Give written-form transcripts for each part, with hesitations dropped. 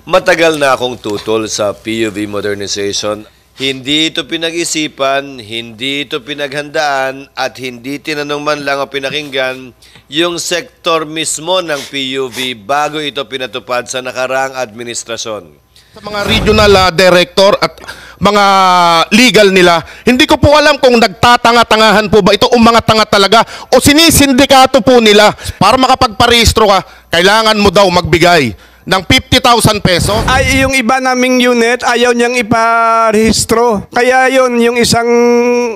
Matagal na akong tutol sa PUV modernization. Hindi ito pinag-isipan, hindi ito pinaghandaan, at hindi tinanong man lang o pinakinggan yung sektor mismo ng PUV bago ito pinatupad sa nakaraang administrasyon. Sa mga regional director at mga legal nila, hindi ko po alam kung nagtatanga-tangahan po ba ito o mga tanga talaga o sinisindikato po nila. Para makapagparehistro ka, kailangan mo daw magbigay ng 50,000 pesos. Ay, yung iba naming unit, ayaw niyang iparehistro. Kaya yon yung isang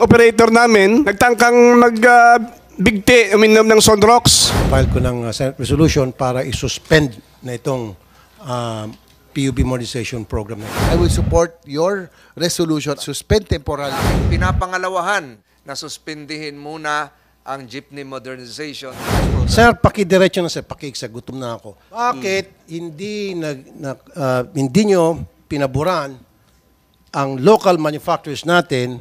operator namin, nagtangkang bigti, uminom ng Sonrox. File ko ng Senate resolution para isuspend na itong PUB modernization program. I will support your resolution, suspend temporarily. Pinapangalawahan na suspindihin muna ang jeepney modernization. Sir, pakidiretso na sir, pakiksa, gutom na ako. Bakit hindi nyo pinaburan ang local manufacturers natin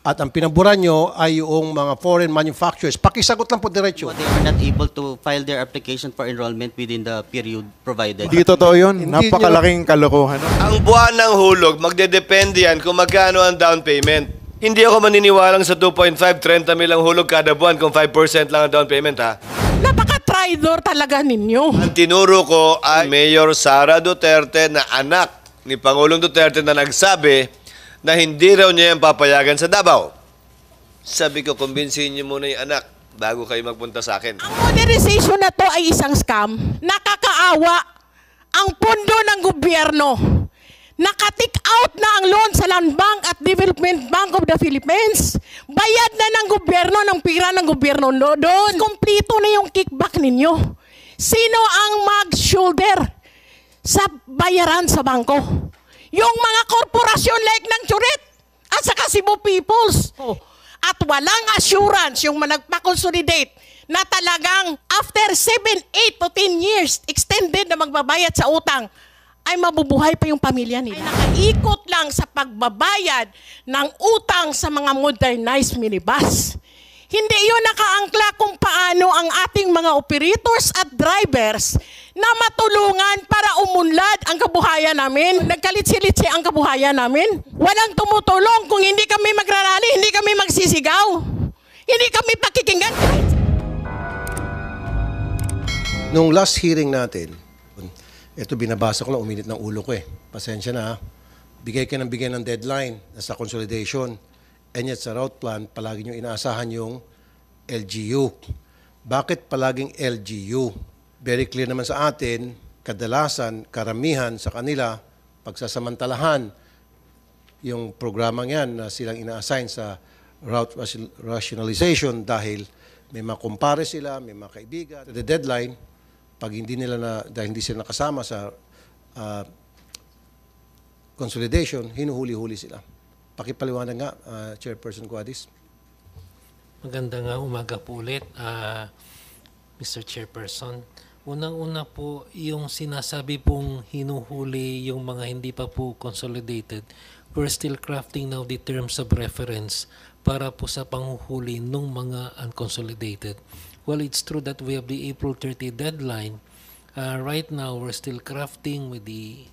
at ang pinaburan nyo ay yung mga foreign manufacturers? Pakisagot lang po diretso. They are not able to file their application for enrollment within the period provided. Hindi totoo yun. Hindi Napakalaking kalokohan. Ang buwan ng hulog, magdedepende yan kung magkano ang down payment. Hindi ako maniniwalang sa 2.5, 30 mil ang hulog kada buwan kung 5% lang ang down payment, ha? Napaka-traidor talaga ninyo. Ang tinuro ko ay Mayor Sara Duterte na anak ni Pangulong Duterte na nagsabi na hindi raw niya yung papayagan sa Davao. Sabi ko, kumbinsihin niyo muna yung anak bago kayo magpunta sa akin. Ang modernization na to ay isang scam. Nakakaawa ang pondo ng gobyerno. Nakatik out na ang loan sa Land Bank at Development Bank of the Philippines. Bayad na ng gobyerno, ng pira ng gobyerno doon. Kompleto na yung kickback ninyo. Sino ang mag-shoulder sa bayaran sa bangko? Yung mga korporasyon like ng Churit at saka Cebu Peoples. At walang assurance yung nagpa-consolidate na talagang after 7, 8 to 10 years extended na magbabayad sa utang, ay mabubuhay pa yung pamilya nila. Ay nakaikot lang sa pagbabayad ng utang sa mga modernized minibus. Hindi yun nakaangkla kung paano ang ating mga operators at drivers na matulungan para umunlad ang kabuhayan namin. Nagkalitsi-litsi ang kabuhayan namin. Walang tumutulong kung hindi kami magrarally, hindi kami magsisigaw. Hindi kami pakikinggan. Nung last hearing natin, ito binabasa ko lang, uminit ng ulo ko eh. Pasensya na ha. Bigay ka ng bigay ng deadline sa consolidation. And yet sa route plan, palagi nyo inaasahan yung LGU. Bakit palaging LGU? Very clear naman sa atin, kadalasan, karamihan sa kanila, pagsasamantalahan yung programang yan na silang ina-assign sa route rationalization dahil may mga kumpare sila, may mga kaibigan. The deadline, pag hindi nila dahil hindi sila nakasama sa consolidation, hinuhuli-huli sila. Pakipaliwanag nga, Chairperson Cuadis. Magandang umaga po ulit, Mr. Chairperson. Unang-una po, yung sinasabi pong hinuhuli yung mga hindi pa po consolidated, we're still crafting now the terms of reference para po sa panghuhuli ng mga unconsolidated. Well, it's true that we have the April 30 deadline. Right now, we're still crafting with the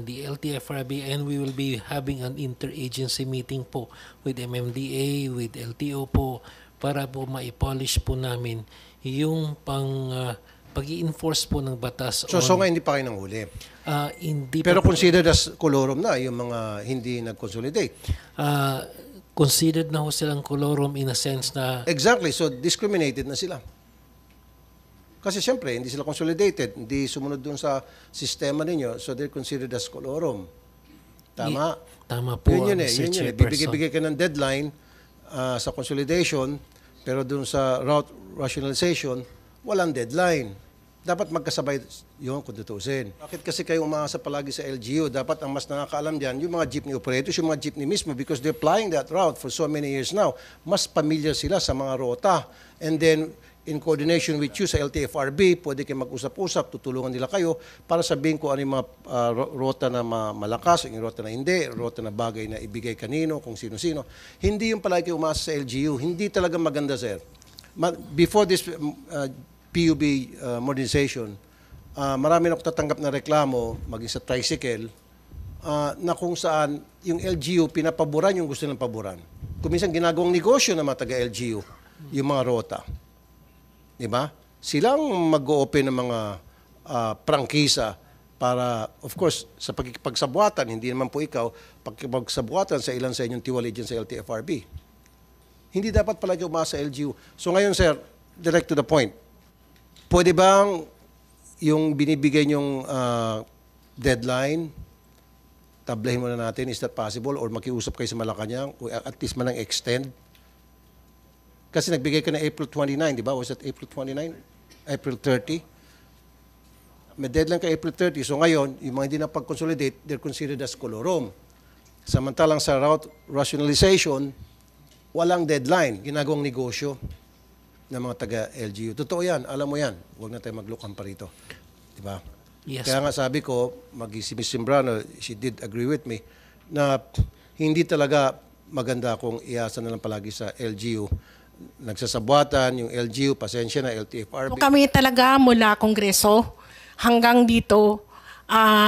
LTFRB, and we will be having an interagency meeting po with MMDA, with LTO po, para po ma-polish po namin yung pag-i-enforce po ng batas. So nga hindi pa kayo nanghuli? Hindi pero pa considered as colorum na yung mga hindi nag-consolidate? Considered na ho silang colorum in a sense na... Exactly. So, discriminated na sila. Kasi siyempre, hindi sila consolidated. Hindi sumunod dun sa sistema ninyo. So, they're considered as colorum. Tama? Tama po, yun eh. Mr. Chairperson. Bibigay ka ng deadline sa consolidation, pero dun sa route rationalization, walang deadline. Dapat magkasabay yun kung tutusin. Bakit kasi kayo umaasa palagi sa LGU? Dapat ang mas nakakaalam dyan, yung mga jeepney operators, yung mga jeepney mismo, because they're flying that route for so many years now. Mas familiar sila sa mga rota. And then, in coordination with you sa LTFRB, pwede kayo mag-usap-usap, tutulungan nila kayo para sabihin ko ano yung mga rota na malakas, yung rota na hindi, rota na bagay na ibigay kanino, kung sino-sino. Hindi yung palagi kayo umaasa sa LGU. Hindi talaga maganda, sir. Before this PUB modernization, marami na ako tatanggap na reklamo, maging sa tricycle, na kung saan yung LGU pinapaboran yung gusto ng paboran. Kung minsan ginagawang negosyo ng mga taga-LGU, yung mga rota. Di ba? Silang mag-o-open ng mga prangkisa para, of course, sa pagkikipagsabuatan, hindi naman po ikaw, pagkikipagsabuatan sa ilan sa inyong tiwali dyan sa LTFRB. Hindi dapat palagi umasa sa LGU. So ngayon, sir, direct to the point. Pwede bang yung binibigay niyong deadline, tablahin muna natin, is that possible? Or makiusap kayo sa Malacanang, o at least man lang extend? Kasi nagbigay ka na April 29, di ba? Was that April 29? April 30? May deadline ka April 30. So ngayon, yung mga hindi na pag-consolidate, they're considered as colorum. Samantalang sa route rationalization, walang deadline. Ginagawang negosyo ng mga taga-LGU. Totoo yan. Alam mo yan. Huwag na tayo maglukan pa rito. Di ba? Yes. Kaya nga sabi ko, si Ms. Simbrano, she did agree with me, na hindi talaga maganda kung iasa na lang palagi sa LGU. Nagsasabuatan, yung LGU, pasensya na, LTFRB. Kami talaga mula Kongreso hanggang dito,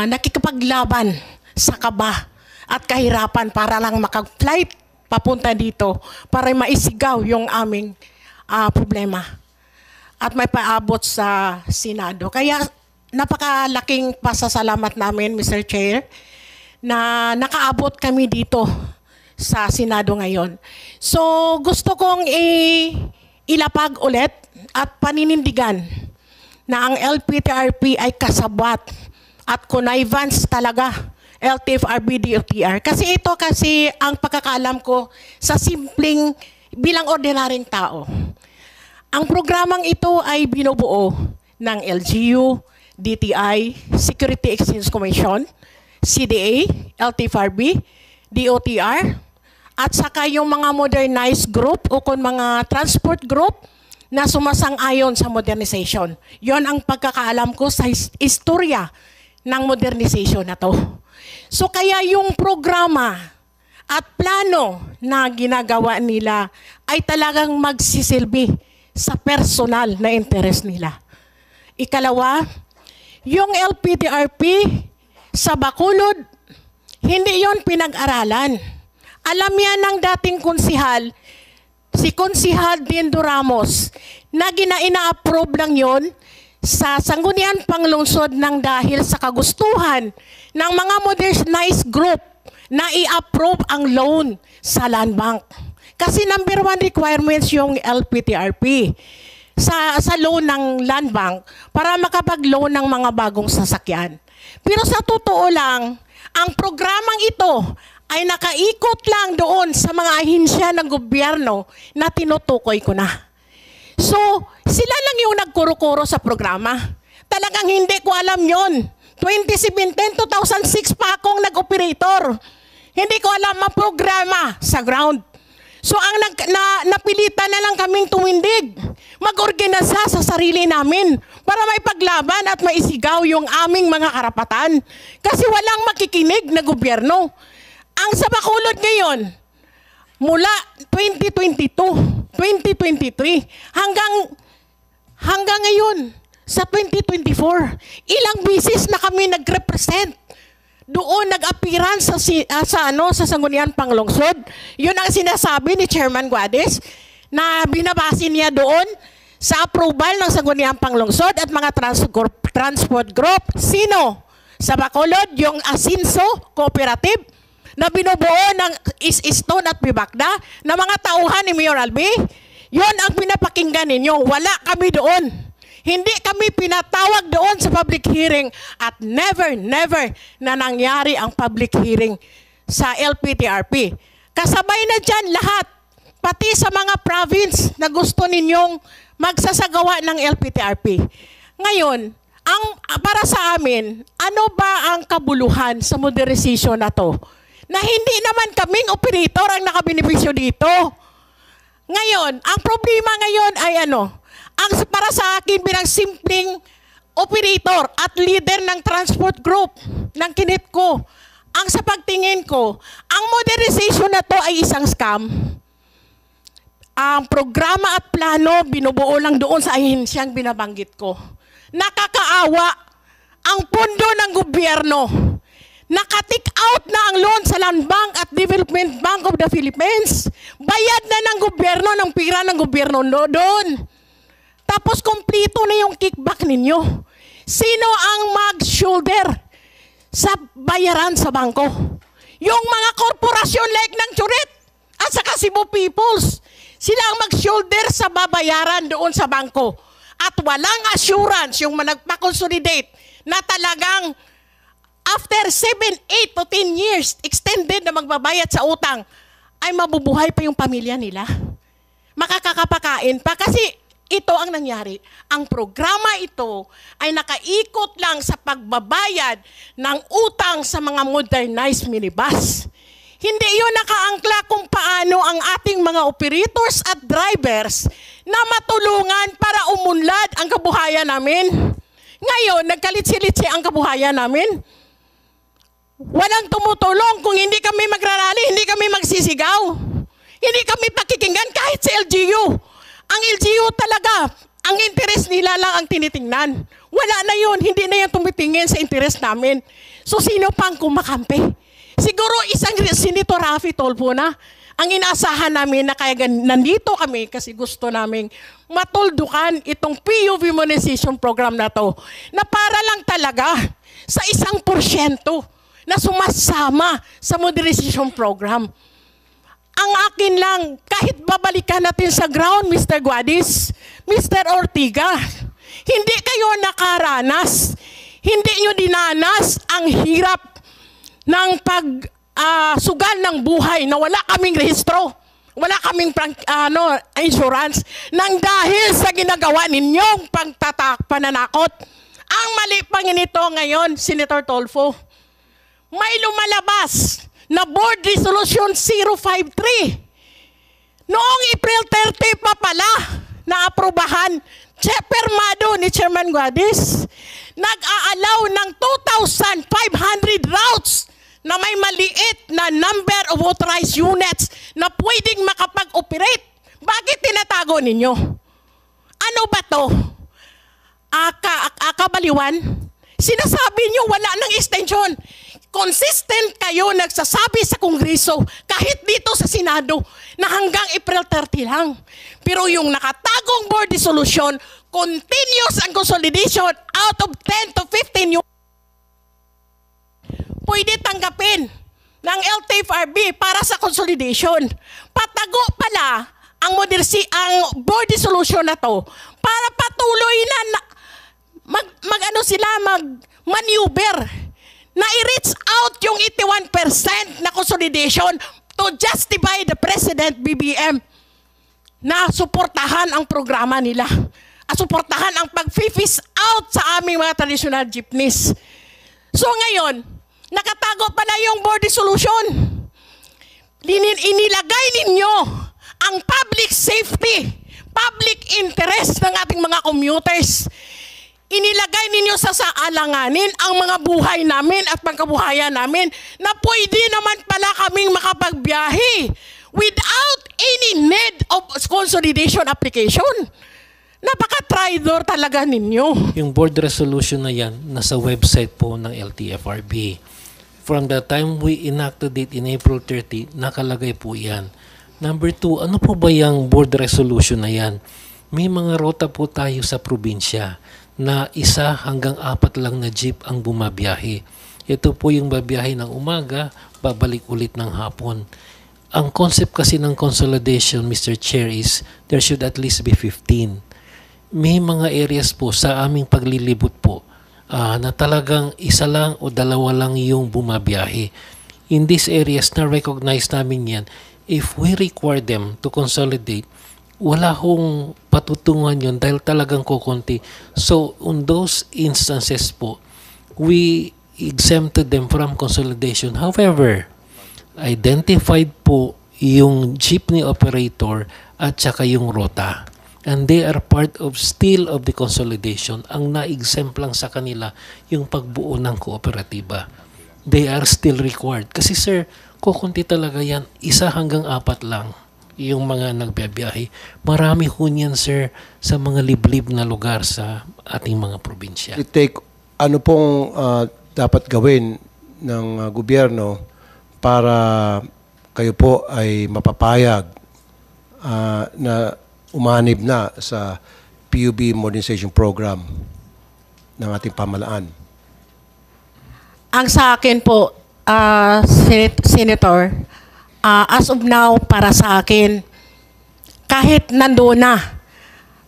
nakikipaglaban sa kaba at kahirapan para lang makag-flight papunta dito para maisigaw yung aming problema at may paabot sa Senado. Kaya napakalaking pasasalamat namin, Mr. Chair, na nakaabot kami dito sa Senado ngayon. So gusto kong ilapag ulit at paninindigan na ang LPTRP ay kasabwat at connivance talaga LTFRB DOTR. Kasi ito ang pagkakaalam ko sa simpleng bilang ordinaryong tao. Ang programang ito ay binubuo ng LGU, DTI, Security Exchange Commission, CDA, LTFRB, DOTR, at saka yung mga modernized group o kung mga transport group na sumasang-ayon sa modernization. Yon ang pagkakaalam ko sa istorya ng modernization na to. So kaya yung programa at plano na ginagawa nila ay talagang magsisilbi sa personal na interes nila. Ikalawa, yung LPTRP sa Bacolod, hindi yon pinag-aralan. Alam yan ng dating konsihal, si Konsihal Dindo Ramos, na ina-approve lang yon sa Sangguniang Panglungsod ng dahil sa kagustuhan ng mga modernized group na i-approve ang loan sa Land Bank. Kasi number 1 requirements yung LPTRP sa loan ng Land Bank para makapag-loan ng mga bagong sasakyan. Pero sa totoo lang, ang programang ito ay nakaikot lang doon sa mga ahinsya ng gobyerno na tinutukoy ko na. So, sila lang yung nagkuro-kuro sa programa. Talagang hindi ko alam yon. 2017, 2006 pa akong nag-operator. Hindi ko alam ang programa sa ground. So, ang napilitan na lang kaming tumindig. Mag-organisa sa sarili namin para may paglaban at maisigaw yung aming mga karapatan. Kasi walang makikinig na gobyerno. Ang sa Bacolod ngayon, mula 2022, 2023, hanggang ngayon, sa 2024, ilang bisis na kami nag-represent. Doon nag-apiran sa Sangguniang Panglungsod. Yun ang sinasabi ni Chairman Guades na binabase niya doon sa approval ng Sangguniang Panglungsod at mga transport group. Sino? Sa Bacolod, yung Asinso Cooperative na binubuo ng Stone at Bibakda na mga tauhan ni Mayor Albi. Yun ang pinapakinggan ninyo. Wala kami doon. Hindi kami pinatawag doon sa public hearing at never na nangyari ang public hearing sa LPTRP. Kasabay na dyan lahat, pati sa mga province na gusto ninyong magsasagawa ng LPTRP. Ngayon, para sa amin, ano ba ang kabuluhan sa modernization na to? Na hindi naman kaming operator ang nakabenepisyo dito. Ngayon, ang problema ngayon ay para sa akin bilang simpleng operator at leader ng transport group ng Kinitco, ang sa pagtingin ko, ang modernization na to ay isang scam. Ang programa at plano binubuo lang doon sa ahensyang binabanggit ko. Nakakaawa ang pondo ng gobyerno. Nakatik out na ang loan sa Land Bank at Development Bank of the Philippines. Bayad na ng gobyerno, ng pira ng gobyerno doon. Tapos kompleto na yung kickback ninyo. Sino ang mag-shoulder sa bayaran sa bangko? Yung mga korporasyon like ng Churit at saka Cebu Peoples. Sila ang mag-shoulder sa babayaran doon sa bangko. At walang assurance yung nagpa-consolidate na talagang after 7, 8 to 10 years, extended na magbabayad sa utang, ay mabubuhay pa yung pamilya nila. Makakakapakain pa kasi ito ang nangyari. Ang programa ito ay nakaikot lang sa pagbabayad ng utang sa mga modernized minibus. Hindi yun nakaangkla kung paano ang ating mga operators at drivers na matulungan para umunlad ang kabuhayan namin. Ngayon, nagkalitsi-litsi ang kabuhayan namin. Walang tumutulong kung hindi kami magrarally, hindi kami magsisigaw. Hindi kami pakikinggan kahit sa LGU. Ang LGU talaga, ang interest nila lang ang tinitingnan. Wala na yun, hindi na yan tumitingin sa interest namin. So sino pang kumakampi? Siguro isang Senator Raffy Tulfo na ang inaasahan namin na kaya nandito kami kasi gusto naming matuldukan itong PUV monetization program na to na para lang talaga sa 1% na sumasama sa modernization program. Ang akin lang, kahit babalikan natin sa ground, Mr. Guadis, Mr. Ortiga, hindi kayo nakaranas, hindi nyo dinanas ang hirap ng pagsugal ng buhay na wala kaming rehistro, wala kaming insurance, nang dahil sa ginagawa ninyong pananakot. Ang mali pa nito ngayon, Senator Tulfo, may lumalabas na Board Resolution 053. Noong April 30 pa pala na-aprobahan, permado ni Chairman Guadis, nag-aalaw ng 2,500 routes na may maliit na number of authorized units na pwedeng makapag-operate. Bakit tinatago ninyo? Ano ba to? Kabaliwan? Sinasabi nyo wala ng extension. Consistent kayo nagsasabi sa Kongreso, kahit dito sa Senado, na hanggang April 30 lang. Pero yung nakatagong board resolution, continuous ang consolidation out of 10 to 15 pwede tanggapin ng LTFRB para sa consolidation. Patago pala ang board resolution na to para patuloy na mag-maneuver na i-reach out yung 81% na consolidation to justify the President BBM na suportahan ang programa nila. At suportahan ang pag-phase out sa aming mga traditional jeepneys. So ngayon, nakatago pala yung board resolution. Inilagay ninyo ang public safety, public interest ng ating mga commuters. Inilagay ninyo sa alanganin ang mga buhay namin at pangkabuhayan namin na pwede naman pala kaming makapagbiyahe without any need of consolidation application. Napaka-traidor talaga ninyo. Yung board resolution na yan, nasa website po ng LTFRB. From the time we enacted it in April 30, nakalagay po yan. Number 2, ano po ba yung board resolution na yan? May mga rota po tayo sa probinsya na 1 hanggang 4 lang na jeep ang bumabiyahe. Ito po yung babiyahe ng umaga, babalik ulit ng hapon. Ang concept kasi ng consolidation, Mr. Chair, is there should at least be 15. May mga areas po sa aming paglilibot po na talagang 1 lang o 2 lang yung bumabiyahe. In these areas na recognize namin yan, if we require them to consolidate, wala hong patutungan yun dahil talagang kukunti. So, on those instances po, we exempted them from consolidation. However, identified po yung jeepney operator at saka yung rota. And they are part of still of the consolidation. Ang na-exempt lang sa kanila yung pagbuo ng kooperatiba. They are still required. Kasi sir, kukunti talaga yan. 1 hanggang 4 lang yung mga nagbiyahe. Marami ho niyan, sir, sa mga liblib na lugar sa ating mga probinsya. We take ano pong dapat gawin ng gobyerno para kayo po ay mapapayag na umanib na sa PUB Modernization Program ng ating pamahalaan? Ang sa akin po, Senator, as of now, para sa akin, kahit nandoon na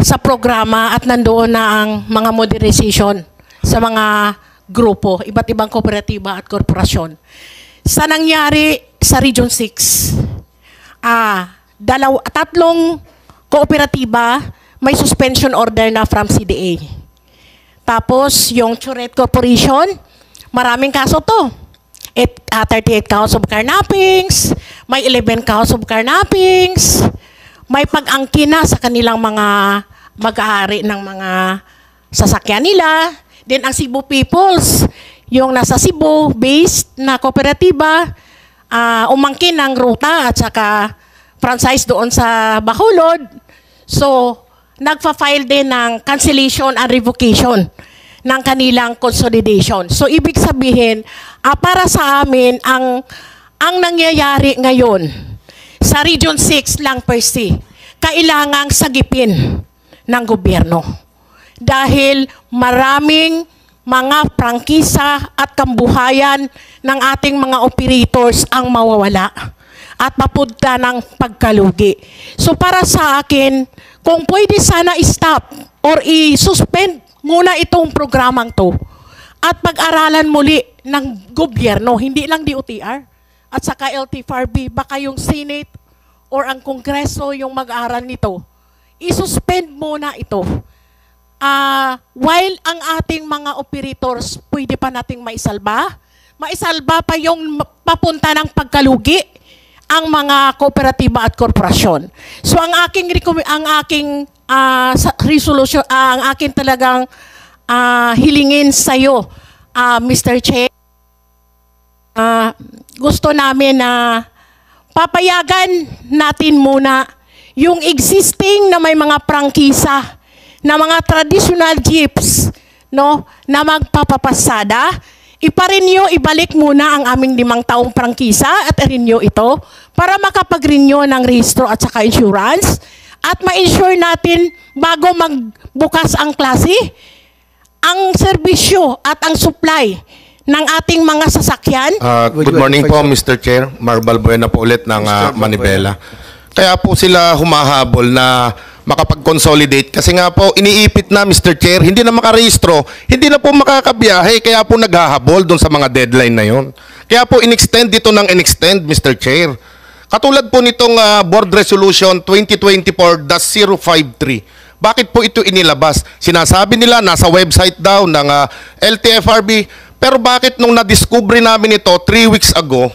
sa programa at nandoon na ang mga modernization sa mga grupo, iba't ibang kooperatiba at korporasyon. Sa nangyari sa Region 6, tatlong kooperatiba may suspension order na from CDA. Tapos yung Churet Corporation, maraming kaso to. 38 counts of carnappings, may 11 counts of carnappings, may pag-angkin na sa kanilang mga mag-aari ng mga sasakyan nila. Then ang Cebu Peoples, yung nasa Cebu based na kooperatiba, umangkin ng ruta at saka franchise doon sa Bacolod. So, nagfa-file din ng cancellation and revocation ng kanilang consolidation. So, ibig sabihin, para sa amin, ang nangyayari ngayon sa Region 6 lang per se, kailangang sagipin ng gobyerno. Dahil maraming mga prangkisa at kambuhayan ng ating mga operators ang mawawala at mapunta ng pagkalugi. So para sa akin, kung pwede sana i-stop or i-suspend muna itong programang to at pag-aralan muli ng gobyerno, hindi lang DOTR at saka LTFRB, baka yung Senate or ang Kongreso yung mag-aaral nito, i-suspend muna ito. While ang ating mga operators pwede pa nating maisalba pa yung papunta ng pagkalugi ang mga kooperatiba at korporasyon. So ang aking resolution, ang aking talagang hilingin sa iyo, Mr. Chair, gusto namin na papayagan natin muna yung existing na may mga prangkisa na mga traditional jeeps, no, na magpapapasada, ipa-renew, ibalik muna ang aming 5 taong prangkisa at renew ito para makapag-renew ng rehistro at saka insurance at ma-insure natin bago magbukas ang klase, ang serbisyo at ang supply ng ating mga sasakyan. Good morning po, Mr. Chair. Marbal Buena po ulit ng Manibela. Kaya po sila humahabol na makapag-consolidate kasi nga po iniipit na, Mr. Chair, hindi na makarehistro, hindi na po makakabiyahe, kaya po naghahabol doon sa mga deadline na yon. Kaya po in-extend dito ng in-extend, Mr. Chair. Katulad po nitong Board Resolution 2024-053. Bakit po ito inilabas? Sinasabi nila nasa website daw ng LTFRB, pero bakit nung na-discover namin ito 3 weeks ago,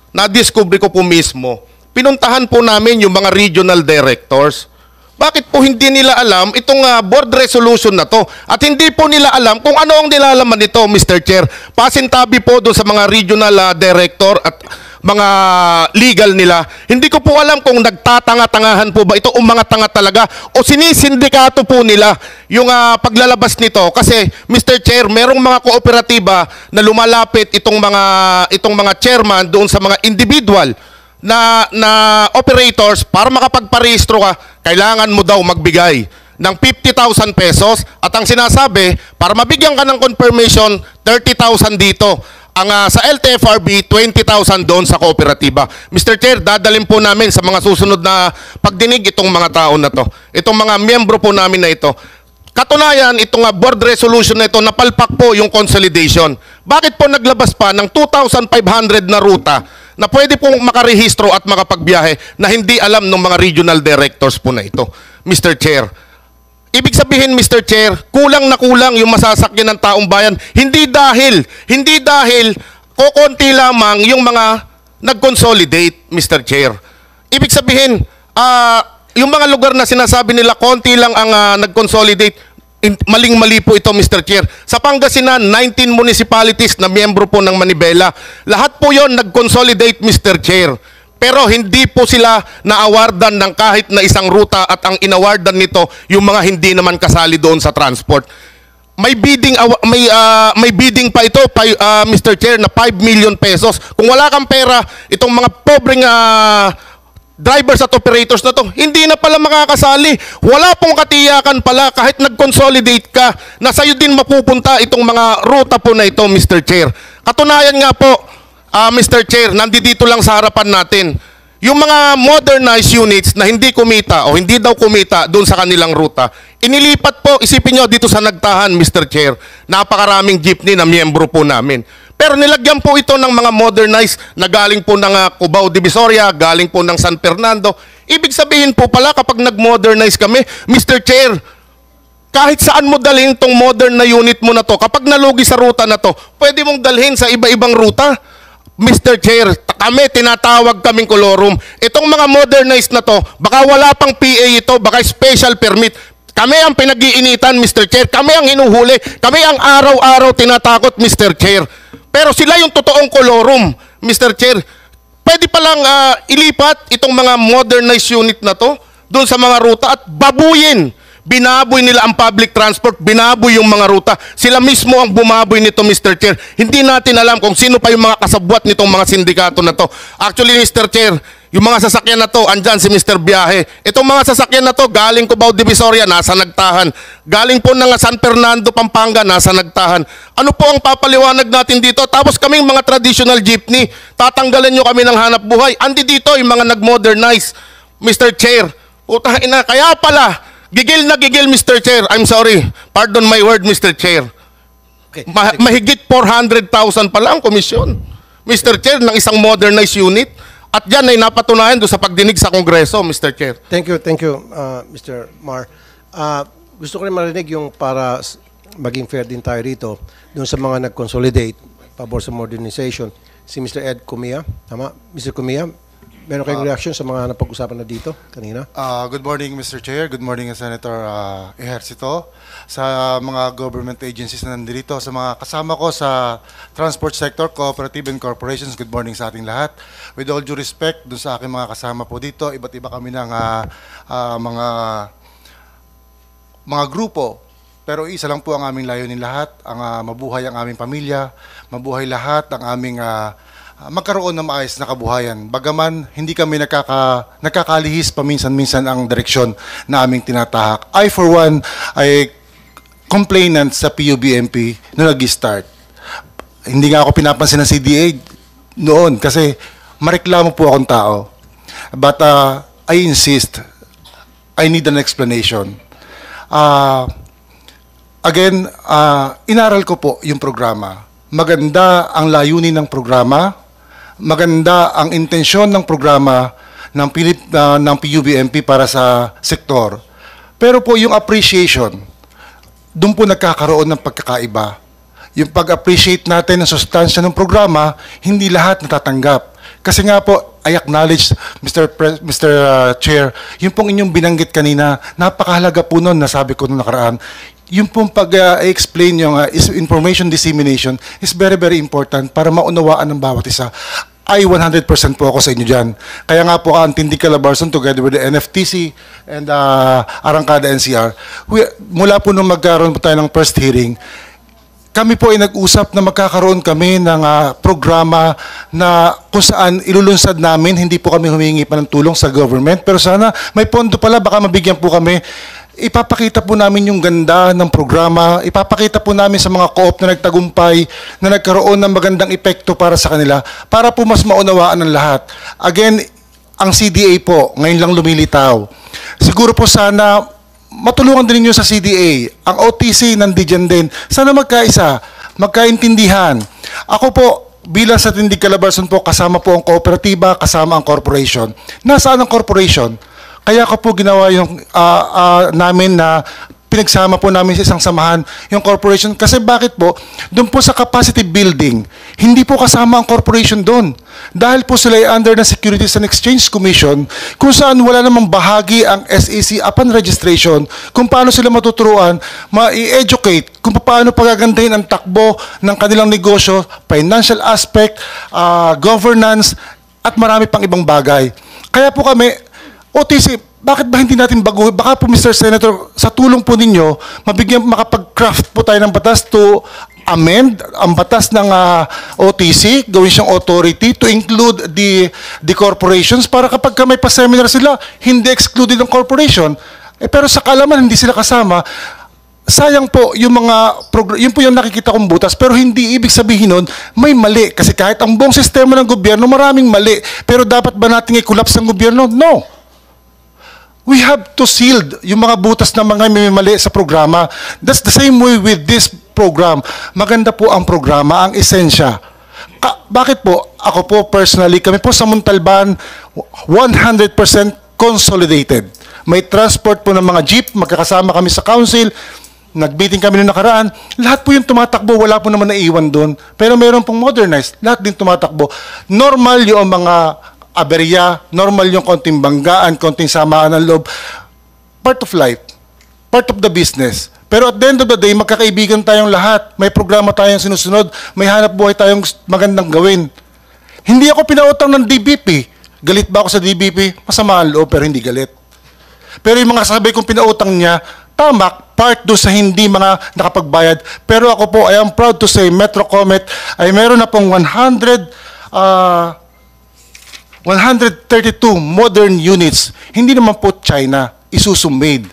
na-discover ko po mismo, pinuntahan po namin yung mga regional directors. Bakit po hindi nila alam itong board resolution na to? At hindi po nila alam kung ano ang nilalaman nito, Mr. Chair. Pasintabi po doon sa mga regional director at mga legal nila. Hindi ko po alam kung nagtatanga-tangahan po ba ito o mga tanga talaga o sinisindikato po nila yung paglalabas nito. Kasi, Mr. Chair, merong mga kooperatiba na lumalapit itong mga chairman doon sa mga individual na operators para makapagparehistro ka, kailangan mo daw magbigay ng 50,000 pesos at ang sinasabi, para mabigyan ka ng confirmation, 30,000 dito. Ang sa LTFRB, 20,000 doon sa kooperatiba. Mr. Chair, dadalhin po namin sa mga susunod na pagdinig itong mga taon na to. Itong mga miyembro po namin na ito. Katunayan, itong board resolution na ito, napalpak po yung consolidation. Bakit po naglabas pa ng 2,500 na ruta na pwede pong makarehistro at makapagbiyahe na hindi alam ng mga regional directors po na ito, Mr. Chair? Ibig sabihin, Mr. Chair, kulang na kulang yung masasakyan ng taong bayan. Hindi dahil kokonti lamang yung mga nag-consolidate, Mr. Chair. Ibig sabihin, yung mga lugar na sinasabi nila konti lang ang nag-consolidate, maling-mali po ito, Mr. Chair. Sa Pangasinan, 19 municipalities na miyembro po ng Manibela. Lahat po yon nag-consolidate, Mr. Chair. Pero hindi po sila na-awardan ng kahit na isang ruta at ang inawardan nito yung mga hindi naman kasali doon sa transport. may bidding pa ito, Mr. Chair, na 5 million pesos. Kung wala kang pera, itong mga pobreng drivers at operators na to, hindi na pala makakasali. Wala pong katiyakan pala kahit nag-consolidate ka na sa'yo din mapupunta itong mga ruta po na ito, Mr. Chair. Katunayan nga po, Mr. Chair, nandito lang sa harapan natin, yung mga modernized units na hindi kumita o hindi daw kumita doon sa kanilang ruta, inilipat po, isipin nyo, dito sa Nagtahan, Mr. Chair, napakaraming jeepney na miyembro po namin. Pero nilagyan po ito ng mga modernized na galing po ng Cubao Divisoria, galing po ng San Fernando. Ibig sabihin po pala kapag nag-modernize kami, Mr. Chair, kahit saan mo dalhin itong modern na unit mo na to, kapag nalugi sa ruta na to, pwede mong dalhin sa iba-ibang ruta. Mr. Chair, kami, tinatawag kaming kolorum. Itong mga modernized na to, baka wala pang PA ito, baka special permit. Kami ang pinag-iinitan, Mr. Chair. Kami ang hinuhuli. Kami ang araw-araw tinatakot, Mr. Chair. Pero sila yung totoong kolorum, Mr. Chair. Pwede palang ilipat itong mga modernized unit na to doon sa mga ruta at babuyin. Binaboy nila ang public transport, binaboy yung mga ruta. Sila mismo ang bumaboy nito, Mr. Chair. Hindi natin alam kung sino pa yung mga kasabwat nitong mga sindikato na to. Actually, Mr. Chair, yung mga sasakyan na to, andyan si Mr. Biyahe. Itong mga sasakyan na to, galing Cubao Divisoria, nasa Nagtahan. Galing po ng San Fernando, Pampanga, nasa Nagtahan. Ano po ang papaliwanag natin dito? Tapos kaming mga traditional jeepney, tatanggalan nyo kami ng hanap buhay. Andi dito yung mga nag-modernize, Mr. Chair. Puta ina, kaya pala, gigil na gigil, Mr. Chair. I'm sorry. Pardon my word, Mr. Chair. Okay. Mahigit 400,000 pala ang komisyon, Mr. Chair, ng isang modernized unit. At yan ay napatunayan doon sa pagdinig sa Kongreso, Mr. Chair. Thank you, Mr. Mar. Gusto ko rin marinig yung para maging fair din tayo rito, doon sa mga nag-consolidate, pabor sa modernization, si Mr. Ed Cumia. Tama? Mr. Cumia, meron kayong reaction sa mga napag-usapan na dito kanina? Good morning, Mr. Chair. Good morning, Senator Ejercito. Sa mga government agencies na nandito, sa mga kasama ko sa transport sector, cooperative and corporations, good morning sa ating lahat. With all due respect, dun sa aking mga kasama po dito, iba't iba kami ng mga grupo. Pero isa lang po ang aming layunin lahat, ang mabuhay ang aming pamilya, mabuhay lahat ang aming magkaroon ng maayos na kabuhayan. Bagaman hindi kami nakakalihis paminsan-minsan ang direksyon na aming tinatahak. I for one ay complainant sa PUBMP na nag-start. Hindi nga ako pinapansin ng CDA noon kasi mareklamo po akong tao. But I insist, I need an explanation. Again, inaral ko po yung programa. Maganda ang layunin ng programa. Maganda ang intensyon ng programa ng PUBMP para sa sektor. Pero po yung appreciation, doon po nagkakaroon ng pagkakaiba. Yung pag-appreciate natin ng sustansya ng programa, hindi lahat natatanggap. Kasi nga po, I acknowledge, Mr. Chair, yung pong inyong binanggit kanina, napakahalaga po nun, nasabi ko nung nakaraan, yung pong pag-explain yung information dissemination is very, very important para maunawaan ng bawat isa. Ay 100% po ako sa inyo dyan. Kaya nga po ang Tindig Calabarzon together with the NFTC and Arangkada NCR, mula po nung magkaroon po tayo ng first hearing, kami po ay nag-usap na magkakaroon kami ng programa na kung saan ilulunsad namin, hindi po kami humingi pa ng tulong sa government, pero sana may pondo pala, baka mabigyan po kami. Ipapakita po namin yung ganda ng programa, ipapakita po namin sa mga co-op na nagtagumpay, na nagkaroon ng magandang epekto para sa kanila, para po mas maunawaan ng lahat. Again, ang CDA po, ngayon lang lumilitaw. Siguro po sana, matulungan din niyo sa CDA. Ang OTC nandiyan din. Sana magkaisa, magkaintindihan. Ako po, bilang sa Tindig Calabarzon po, kasama po ang kooperatiba, kasama ang corporation. Nasaan ang corporation? Kaya ko po ginawa yung namin na pinagsama po namin sa isang samahan yung corporation. Kasi bakit po? Doon po sa capacity building, hindi po kasama ang corporation doon. Dahil po sila ay under ng Securities and Exchange Commission, kung saan wala namang bahagi ang SEC upon registration, kung paano sila matuturuan, ma-educate, kung paano pagagandahin ang takbo ng kanilang negosyo, financial aspect, governance, at marami pang ibang bagay. Kaya po kami, OTC, bakit ba hindi natin baguhin? Baka po, Mr. Senator, sa tulong po ninyo, makapag-craft po tayo ng batas to amend ang batas ng OTC, gawin siyang authority to include the corporations para kapag may pa-seminar sila, hindi excluded ang corporation. Pero sa kaalaman, hindi sila kasama. Sayang po yung yun po yung nakikita kong butas, pero hindi ibig sabihin nun may mali. Kasi kahit ang buong sistema ng gobyerno, maraming mali. Pero dapat ba natin i-collapse ang gobyerno? No. We have to shield yung mga butas na mga may mali sa programa. That's the same way with this program. Maganda po ang programa, ang esensya. Bakit po? Ako po personally, kami po sa Montalban, 100% consolidated. May transport po ng mga jeep, magkakasama kami sa council, nag-meeting kami noong nakaraan, lahat po yung tumatakbo, wala po naman naiiwan doon. Pero mayroon pong modernized, lahat din tumatakbo. Normal yung mga aberya, normal yung konting banggaan, konting samaan ng loob. Part of life, part of the business. Pero at the end of the day, magkakaibigan tayong lahat. May programa tayong sinusunod, may hanap buhay tayong magandang gawin. Hindi ako pinautang ng DBP. Galit ba ako sa DBP? Masama ang loob, pero hindi galit. Pero yung mga sabi kong pinautang niya, tama, part do sa hindi mga nakapagbayad. Pero ako po, I am proud to say, Metro Comet ay meron na pong 132 modern units. Hindi naman po China, Isuzu made.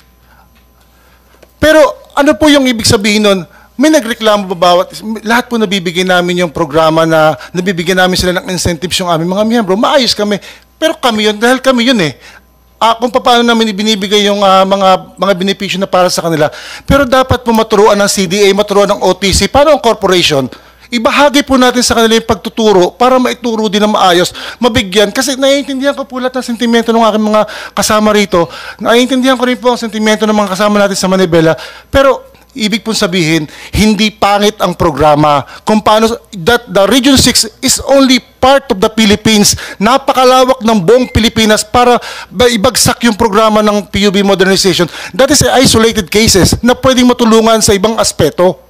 Pero ano po yung ibig sabihin nun? May nagreklamo ba lahat po nabibigyan namin yung programa na nabibigyan namin sila ng incentives yung aming mga miyembro. Maayos kami. Pero kami yun, dahil kami yun eh. Kung paano namin ibinibigay yung mga benepisyo na para sa kanila. Pero dapat po maturuan ng CDA, maturuan ng OTC, paano ang corporation? Ibahagi po natin sa kanila yung pagtuturo para maituro din na maayos, mabigyan. Kasi naiintindihan ko po lahat ng sentimento ng aking mga kasama rito. Naiintindihan ko rin po ang sentimento ng mga kasama natin sa Manibela. Pero ibig pong sabihin, hindi pangit ang programa. Kung paano, that the Region 6 is only part of the Philippines. Napakalawak ng buong Pilipinas para ibagsak yung programa ng PUB modernization. That is isolated cases na pwedeng matulungan sa ibang aspeto.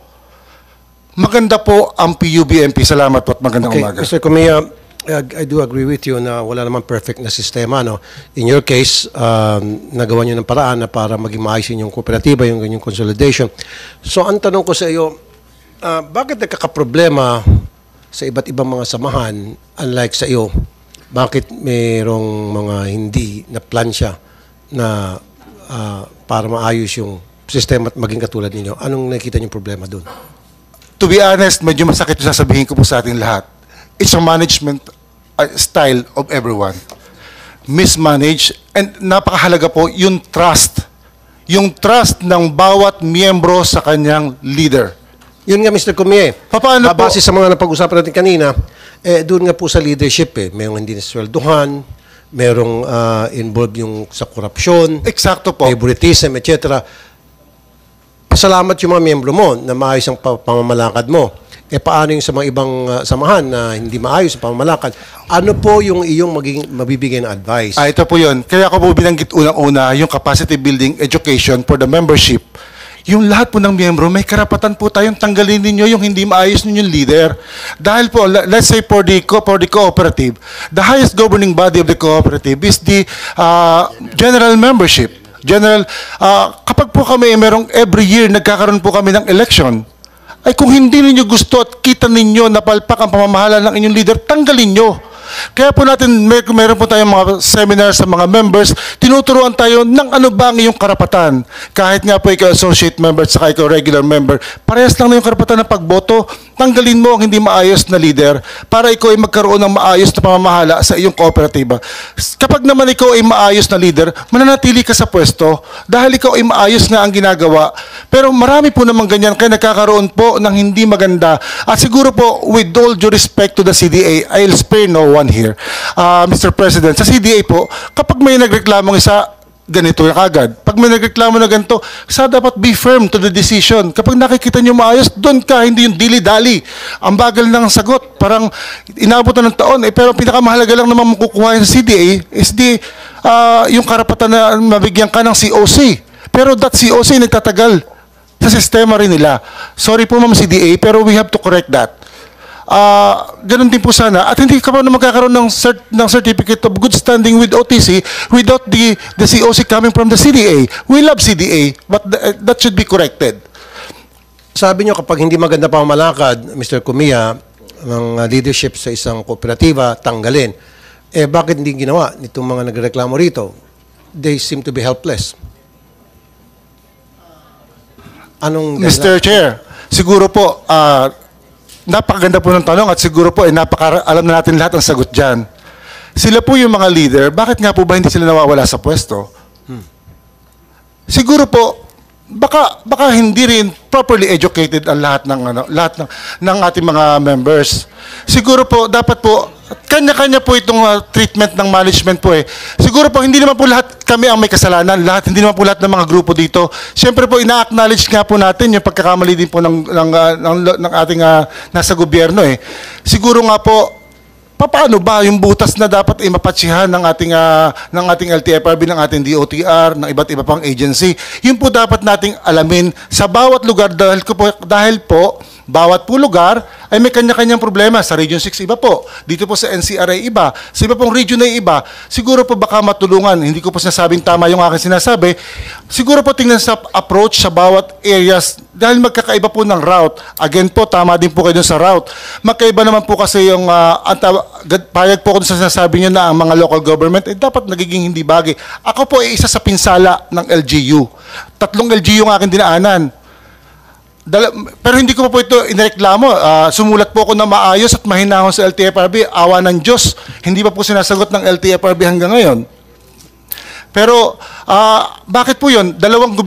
Maganda po ang PUBMP. Salamat po at magandang umaga. Mr. Comia, I do agree with you na wala namang perfect na sistema. No? In your case, nagawa nyo ng paraan na para maging maayos yung kooperatiba, yung ganyang consolidation. So, ang tanong ko sa iyo, bakit nagkakaproblema sa iba't ibang mga samahan, unlike sa iyo, bakit mayroong mga hindi na plansya na para maayos yung sistema at maging katulad ninyo? Anong nakikita niyong problema doon? To be honest, medyo masakit yung sasabihin ko po sa ating lahat. It's a management style of everyone. Mismanage, and napakahalaga po yung trust. Yung trust ng bawat miyembro sa kanyang leader. Yun nga, Mr. Comie. Paano po? Base sa mga napag-usapan natin kanina, doon nga po sa leadership, mayroong hindi nasweldohan, mayroong involved yung sa korupsyon, Eksakto po. favoritism, etc. Pasalamat yung mga miyembro mo na maayos ang pamamalakad mo. Paano yung sa mga ibang samahan na hindi maayos ang pamamalakad? Ano po yung iyong mabibigay na advice? Ito po yun. Kaya ako po binanggit unang-una yung capacity building education for the membership. Yung lahat po ng miyembro, may karapatan po tayong tanggalin ninyo yung hindi maayos ninyong leader. Dahil po, let's say for the cooperative, the highest governing body of the cooperative is the general membership. Kapag po kami merong every year nagkakaroon po kami ng election, ay kung hindi ninyo gusto at kita ninyo na palpak ang pamamahala ng inyong leader, tanggalin nyo. Kaya po natin, meron po tayong mga seminar sa mga members, tinuturuan tayo ng ano ba ang iyong karapatan. Kahit nga po ikaw associate member at saka ikaw regular member, parehas lang na yung karapatan ng pagboto. Tanggalin mo ang hindi maayos na leader para ikaw ay magkaroon ng maayos na pamamahala sa iyong kooperatiba. Kapag naman ikaw ay maayos na leader, mananatili ka sa pwesto dahil ikaw ay maayos nga ang ginagawa. Pero marami po naman ganyan kaya nagkakaroon po ng hindi maganda. At siguro po, with all due respect to the CDA, I'll spare no one here. Mr. President, sa CDA po, kapag may nagreklamong isa, ganito na kagad. Pag may nagreklamo na ganito, sa dapat be firm to the decision. Kapag nakikita nyo maayos, doon ka, hindi yung dili-dali. Ang bagal ng sagot, parang inabot na ng taon. Pero pinakamahalaga lang naman makukuha sa CDA is yung karapatan na mabigyan ka ng COC. Pero that COC nagtatagal sa sistema rin nila. Sorry po Ma'am CDA, pero we have to correct that. ganun din po sana. At hindi ka pa na magkakaroon ng certificate of good standing with OTC without the COC coming from the CDA. We love CDA, but that should be corrected. Sabi nyo kapag hindi maganda pamamalakad, Mr. Cumia, ng leadership sa isang kooperatiba, tanggalin. Bakit hindi ginawa nitong mga nagreklamo rito? They seem to be helpless. Anong Mr. Chair, siguro po, napakaganda po ng tanong at siguro po alam na natin lahat ang sagot dyan. Sila po yung mga leader, bakit nga po ba hindi sila nawawala sa pwesto? Siguro po, baka hindi rin properly educated ang lahat ng ating mga members. Siguro po, dapat po, kanya-kanya po itong treatment ng management po eh. Siguro po, hindi naman po lahat kami ang may kasalanan. Hindi naman po lahat ng mga grupo dito. Siyempre po, ina-acknowledge nga po natin yung pagkakamali din po ng ating nasa gobyerno eh. Siguro nga po, paano ba yung butas na dapat mapatsihan ng ating LTFRB, ng ating DOTR, ng iba't iba pang agency? Yun po dapat nating alamin sa bawat lugar dahil po bawat po lugar ay may kanya-kanyang problema. Sa Region 6 iba po. Dito po sa NCR ay iba. Sa iba pong region ay iba. Siguro po baka matulungan. Hindi ko po sinasabing tama yung aking sinasabi. Siguro po tingnan sa approach sa bawat areas dahil magkakaiba po ng route. Again po, tama din po kayo dun sa route. Magkaiba naman po kasi yung payag po ko dun sa sinasabi nyo na ang mga local government dapat nagiging hindi bagay. Ako po ay isa sa pinsala ng LGU. 3 LGU yung aking dinaanan. Pero hindi ko po ito inireklamo. Sumulat po ako na maayos at mahinahon sa LTFRB. Awa ng Diyos. Hindi pa po sinasagot ng LTFRB hanggang ngayon. Pero bakit po yun? Dalawang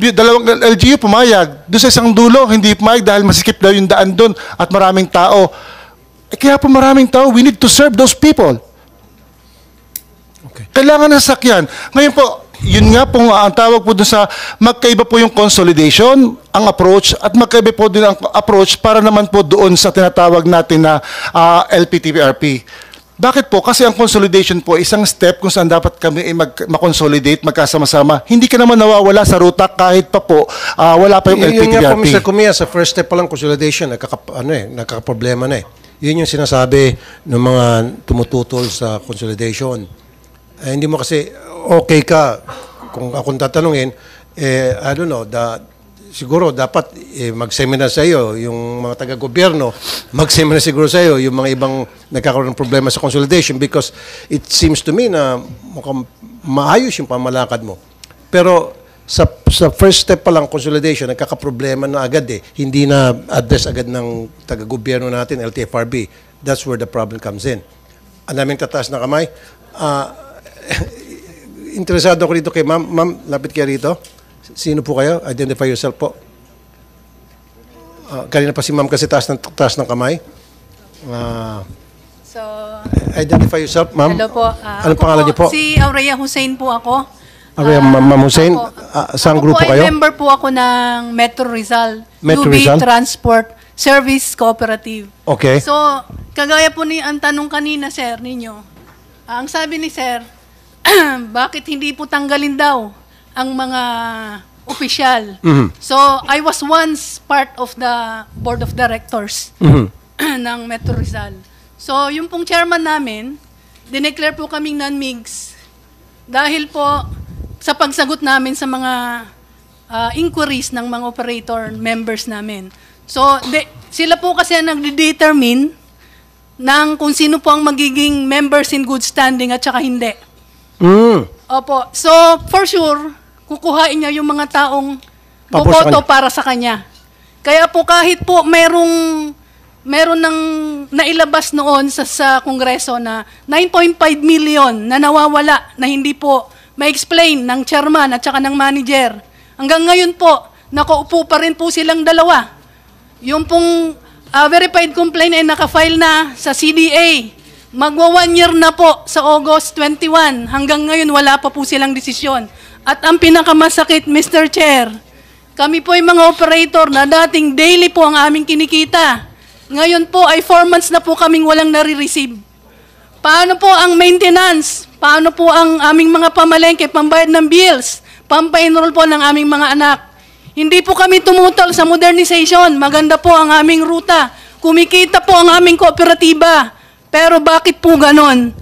LGU pumayag. Doon sa isang dulo, hindi pumayag dahil masikip daw yung daan doon at maraming tao. Kaya po maraming tao, we need to serve those people. Okay. Kailangan ng sakyan. Ngayon po, yun nga po ang tawag po doon sa magkaiba po yung consolidation, ang approach, at magkaiba po din ang approach para naman po doon sa tinatawag natin na LPTPRP. Bakit po? Kasi ang consolidation po isang step kung saan dapat kami mag-consolidate, magkasama-sama. Hindi ka naman nawawala sa ruta kahit pa po wala pa yung LPTPRP. Yun nga po, Mr. Cumia, sa first step pa lang consolidation, nagkakaproblema na eh. Yun yung sinasabi ng mga tumututol sa consolidation. Hindi mo kasi okay ka, kung akong tatanungin, I don't know, siguro dapat mag-seminar sa iyo, yung mga taga-gobyerno, mag-seminar siguro sa iyo, yung mga ibang nagkakaroon ng problema sa consolidation because it seems to me na mukhang maayos yung pamalakad mo. Pero sa first step pa lang, consolidation, nagkakaproblema na agad eh. Hindi na address agad ng taga-gobyerno natin, LTFRB. That's where the problem comes in. Ang daming tataas na kamay. Interesado ako dito kay ma'am. Ma'am, lapit kayo rito. Sino po kayo? Identify yourself po. Kanina pa si ma'am kasi taas ng kamay. Identify yourself, ma'am. Hello po. Anong pangalan niyo po? Si Aurea Hussein po ako. Aurea, Ma'am Hussein. Saan grupo kayo? Member po ako ng Metro Rizal. Metro UB Rizal? Transport Service Cooperative. Okay. So, kagaya po ang tanong kanina, sir, ninyo. Ang sabi ni sir, bakit hindi po tanggalin daw ang mga opisyal? So, I was once part of the board of directors ng Metro Rizal. So, yung pong chairman namin, dineclare po kaming non-MIGs dahil po sa pagsagot namin sa mga inquiries ng mga operator members namin. So, sila po kasi ang nagde-determine ng kung sino po ang magiging members in good standing at saka hindi. Opo. So, for sure, kukuhain niya yung mga taong boboto para sa kanya. Kaya po kahit po meron ng nailabas noon sa Kongreso na 9.5 million na nawawala na hindi po ma-explain ng chairman at saka ng manager. Hanggang ngayon po, nakaupo pa rin po silang dalawa. Yung pong verified complaint ay nakafile na sa CDA. Magwa 1 year na po sa August 21. Hanggang ngayon, wala pa po silang desisyon. At ang pinakamasakit, Mr. Chair, kami po ay mga operator na dating daily po ang aming kinikita. Ngayon po ay 4 months na po kaming walang nare-receive. Paano po ang maintenance? Paano po ang aming mga pamalengke, pambayad ng bills, pampa-enroll po ng aming mga anak? Hindi po kami tumutol sa modernization. Maganda po ang aming ruta. kumikita po ang aming kooperatiba. Pero bakit po ganon?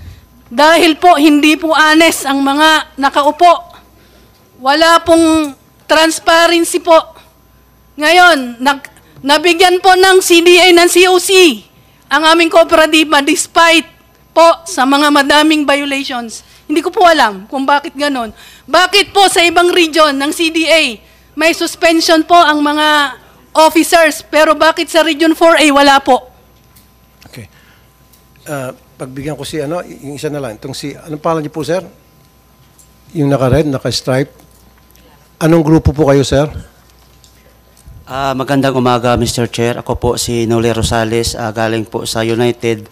Dahil po hindi po honest ang mga nakaupo. Wala pong transparency po. Ngayon, nabigyan po ng CDA ng COC ang aming kooperatiba despite po sa mga madaming violations. Hindi ko po alam kung bakit ganon. Bakit po sa ibang region ng CDA may suspension po ang mga officers, pero bakit sa Region 4A wala po? Okay. Pagbigyan ko si yung isa na lang. Itong si, anong pangalan niyo po, sir? Yung naka-red, naka-stripe. Anong grupo po kayo, sir? Magandang umaga, Mr. Chair. Ako po si Noli Rosales, galing po sa United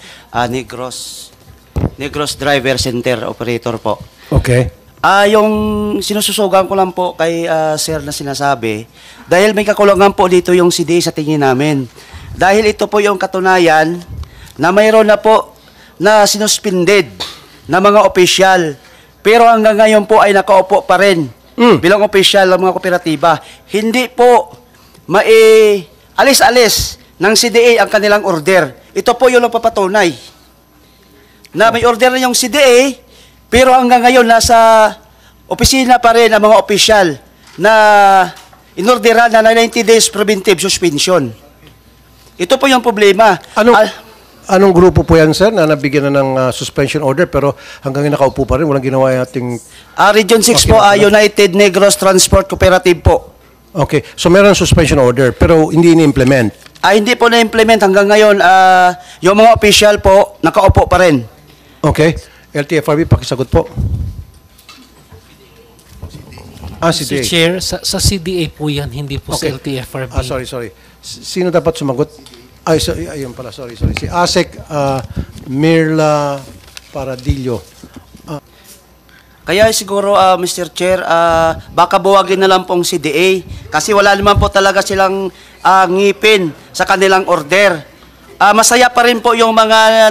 Negros Driver Center Operator po. Okay. Yung sinususugan ko lang po kay Sir na sinasabi, dahil may kakulangan po dito yung CDA sa tingin namin. Dahil ito po yung katunayan na mayroon na po na sinuspended na mga opisyal, pero hanggang ngayon po ay nakaupo pa rin bilang opisyal ng mga kooperatiba. Hindi po alis-alis ng CDA ang kanilang order. Ito po yung napapatunay na may order na yung CDA, pero hanggang ngayon nasa opisina pa rin ang mga opisyal na inorderan na 90 days preventive suspension. Ito po yung problema. Anong grupo po yan, sir, na nabigyan na ng suspension order pero hanggang ngayon nakaupo pa rin, walang ginawa yung ating... Region 6 po, United Negros Transport Cooperative po. Okay, so meron suspension order pero hindi ini-implement? Hindi po na-implement hanggang ngayon. Yung mga opisyal po, nakaupo pa rin. Okay. LTFRB, pakisagot po. Mr. Chair, sa CDA po yan, hindi po sa LTFRB. Sorry. Sino dapat sumagot? Ayun pala, sorry. Si ASEC Mirla Paradillo. Kaya siguro, Mr. Chair, baka buwagin na lang pong CDA kasi wala naman po talaga silang ngipin sa kanilang order. Masaya pa rin po yung mga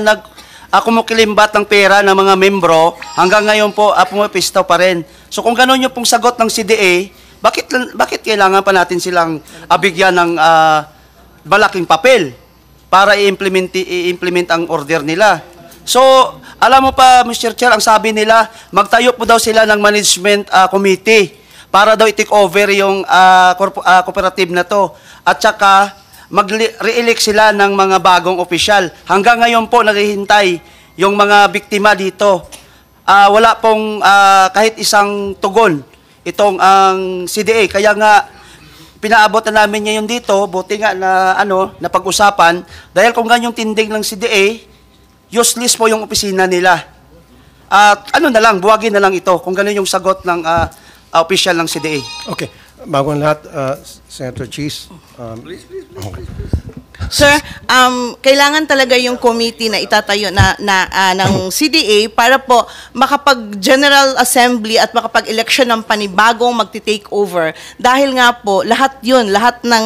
kumukilimbat ng pera ng mga membro, hanggang ngayon po pumapistaw pa rin. So kung gano'n yung pong sagot ng CDA, bakit kailangan pa natin silang bigyan ng malaking papel para i-implement ang order nila? So, alam mo pa, Mr. Chair, ang sabi nila, magtayo po daw sila ng management committee para daw i-take over yung cooperative na to. At saka, mag-re-elect sila ng mga bagong opisyal. Hanggang ngayon po, naghihintay yung mga biktima dito. Wala pong kahit isang tugon itong ang CDA. Kaya nga, pinaabot na namin ngayon dito, buti nga na napag-usapan, dahil kung ganyong tindig ng CDA, useless po yung opisina nila. Buwagin na lang ito kung gano'n yung sagot ng opisyal ng CDA. Okay. Bago ang lahat, Senator Cheese. Sir, kailangan talaga yung committee na itatayo ng CDA para po makapag-General Assembly at makapag-election ng panibagong magti-take over. Dahil nga po, lahat ng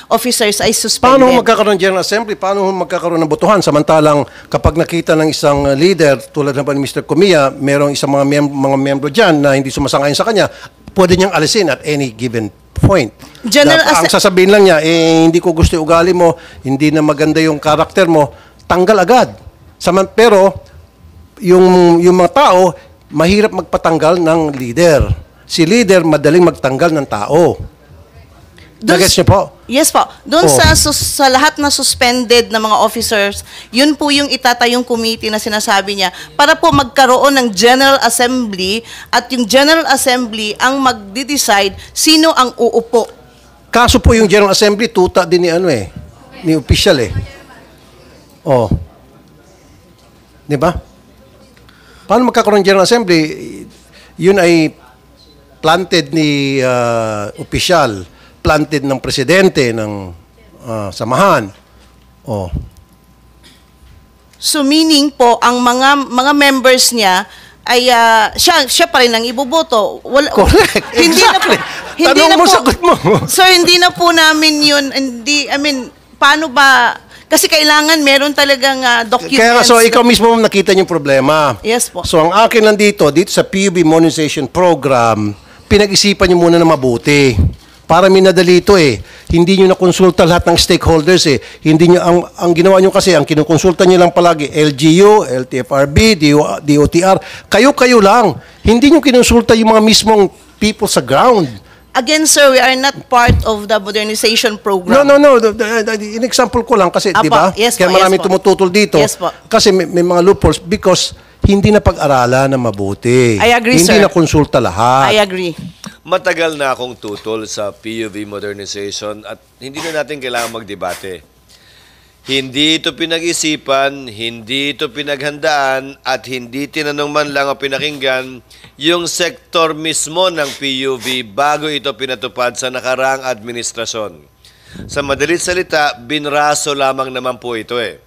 officers ay suspended. Paano magkakaroon ng General Assembly? Paano magkakaroon ng botohan? Samantalang kapag nakita ng isang leader, tulad ng ni Mr. Comia, merong isang mga membro dyan na hindi sumasang-ayon sa kanya, pwede niyang alisin at any given point. Ang sasabihin lang niya, hindi ko gusto yung ugali mo, hindi na maganda yung karakter mo, tanggal agad. Pero, yung mga tao, mahirap magpatanggal ng leader. Si leader, madaling magtanggal ng tao. Nagets niyo po? Yes po. Doon sa lahat na suspended na mga officers, yun po yung itatayong committee na sinasabi niya para po magkaroon ng General Assembly at yung General Assembly ang magde-decide sino ang uupo. Kaso po yung General Assembly, tuta din ni official Di ba? Paano magkakaroon ng General Assembly? Yun ay planted ni official, planted ng presidente ng samahan. So meaning po ang mga members niya ay siya pa rin ang iboboto. Correct. Exactly. Tanong mo, sagot mo. Sir, hindi na po namin yun, paano ba, kasi kailangan meron talagang documents. Kaya ikaw mismo nakita niyo yung problema. Yes po. So ang akin lang dito sa PUB Monetization Program, pinag-isipan niyo muna na mabuti. para minadali ito eh. Hindi nyo nakonsulta lahat ng stakeholders eh. Hindi nyo, ang ginawa nyo kasi, ang kinukonsulta nyo lang palagi, LGU, LTFRB, DOTR, kayo-kayo lang. Hindi nyo kinonsulta yung mga mismong people sa ground. Again, sir, we are not part of the modernization program. No. In example ko lang kasi, Apo, di ba? yes po, Kaya maraming yes po. tumututol dito. Yes po. Kasi may mga loopholes because hindi na pag-aralan na mabuti. I agree, hindi sir. na konsulta lahat. I agree. Matagal na akong tutol sa PUV modernization at hindi na natin kailangan magdebate. Hindi ito pinag-isipan, hindi ito pinaghandaan, at hindi tinanong man lang o pinakinggan yung sektor mismo ng PUV bago ito pinatupad sa nakaraang administrasyon. Sa madalit salita, binraso lamang naman po ito eh.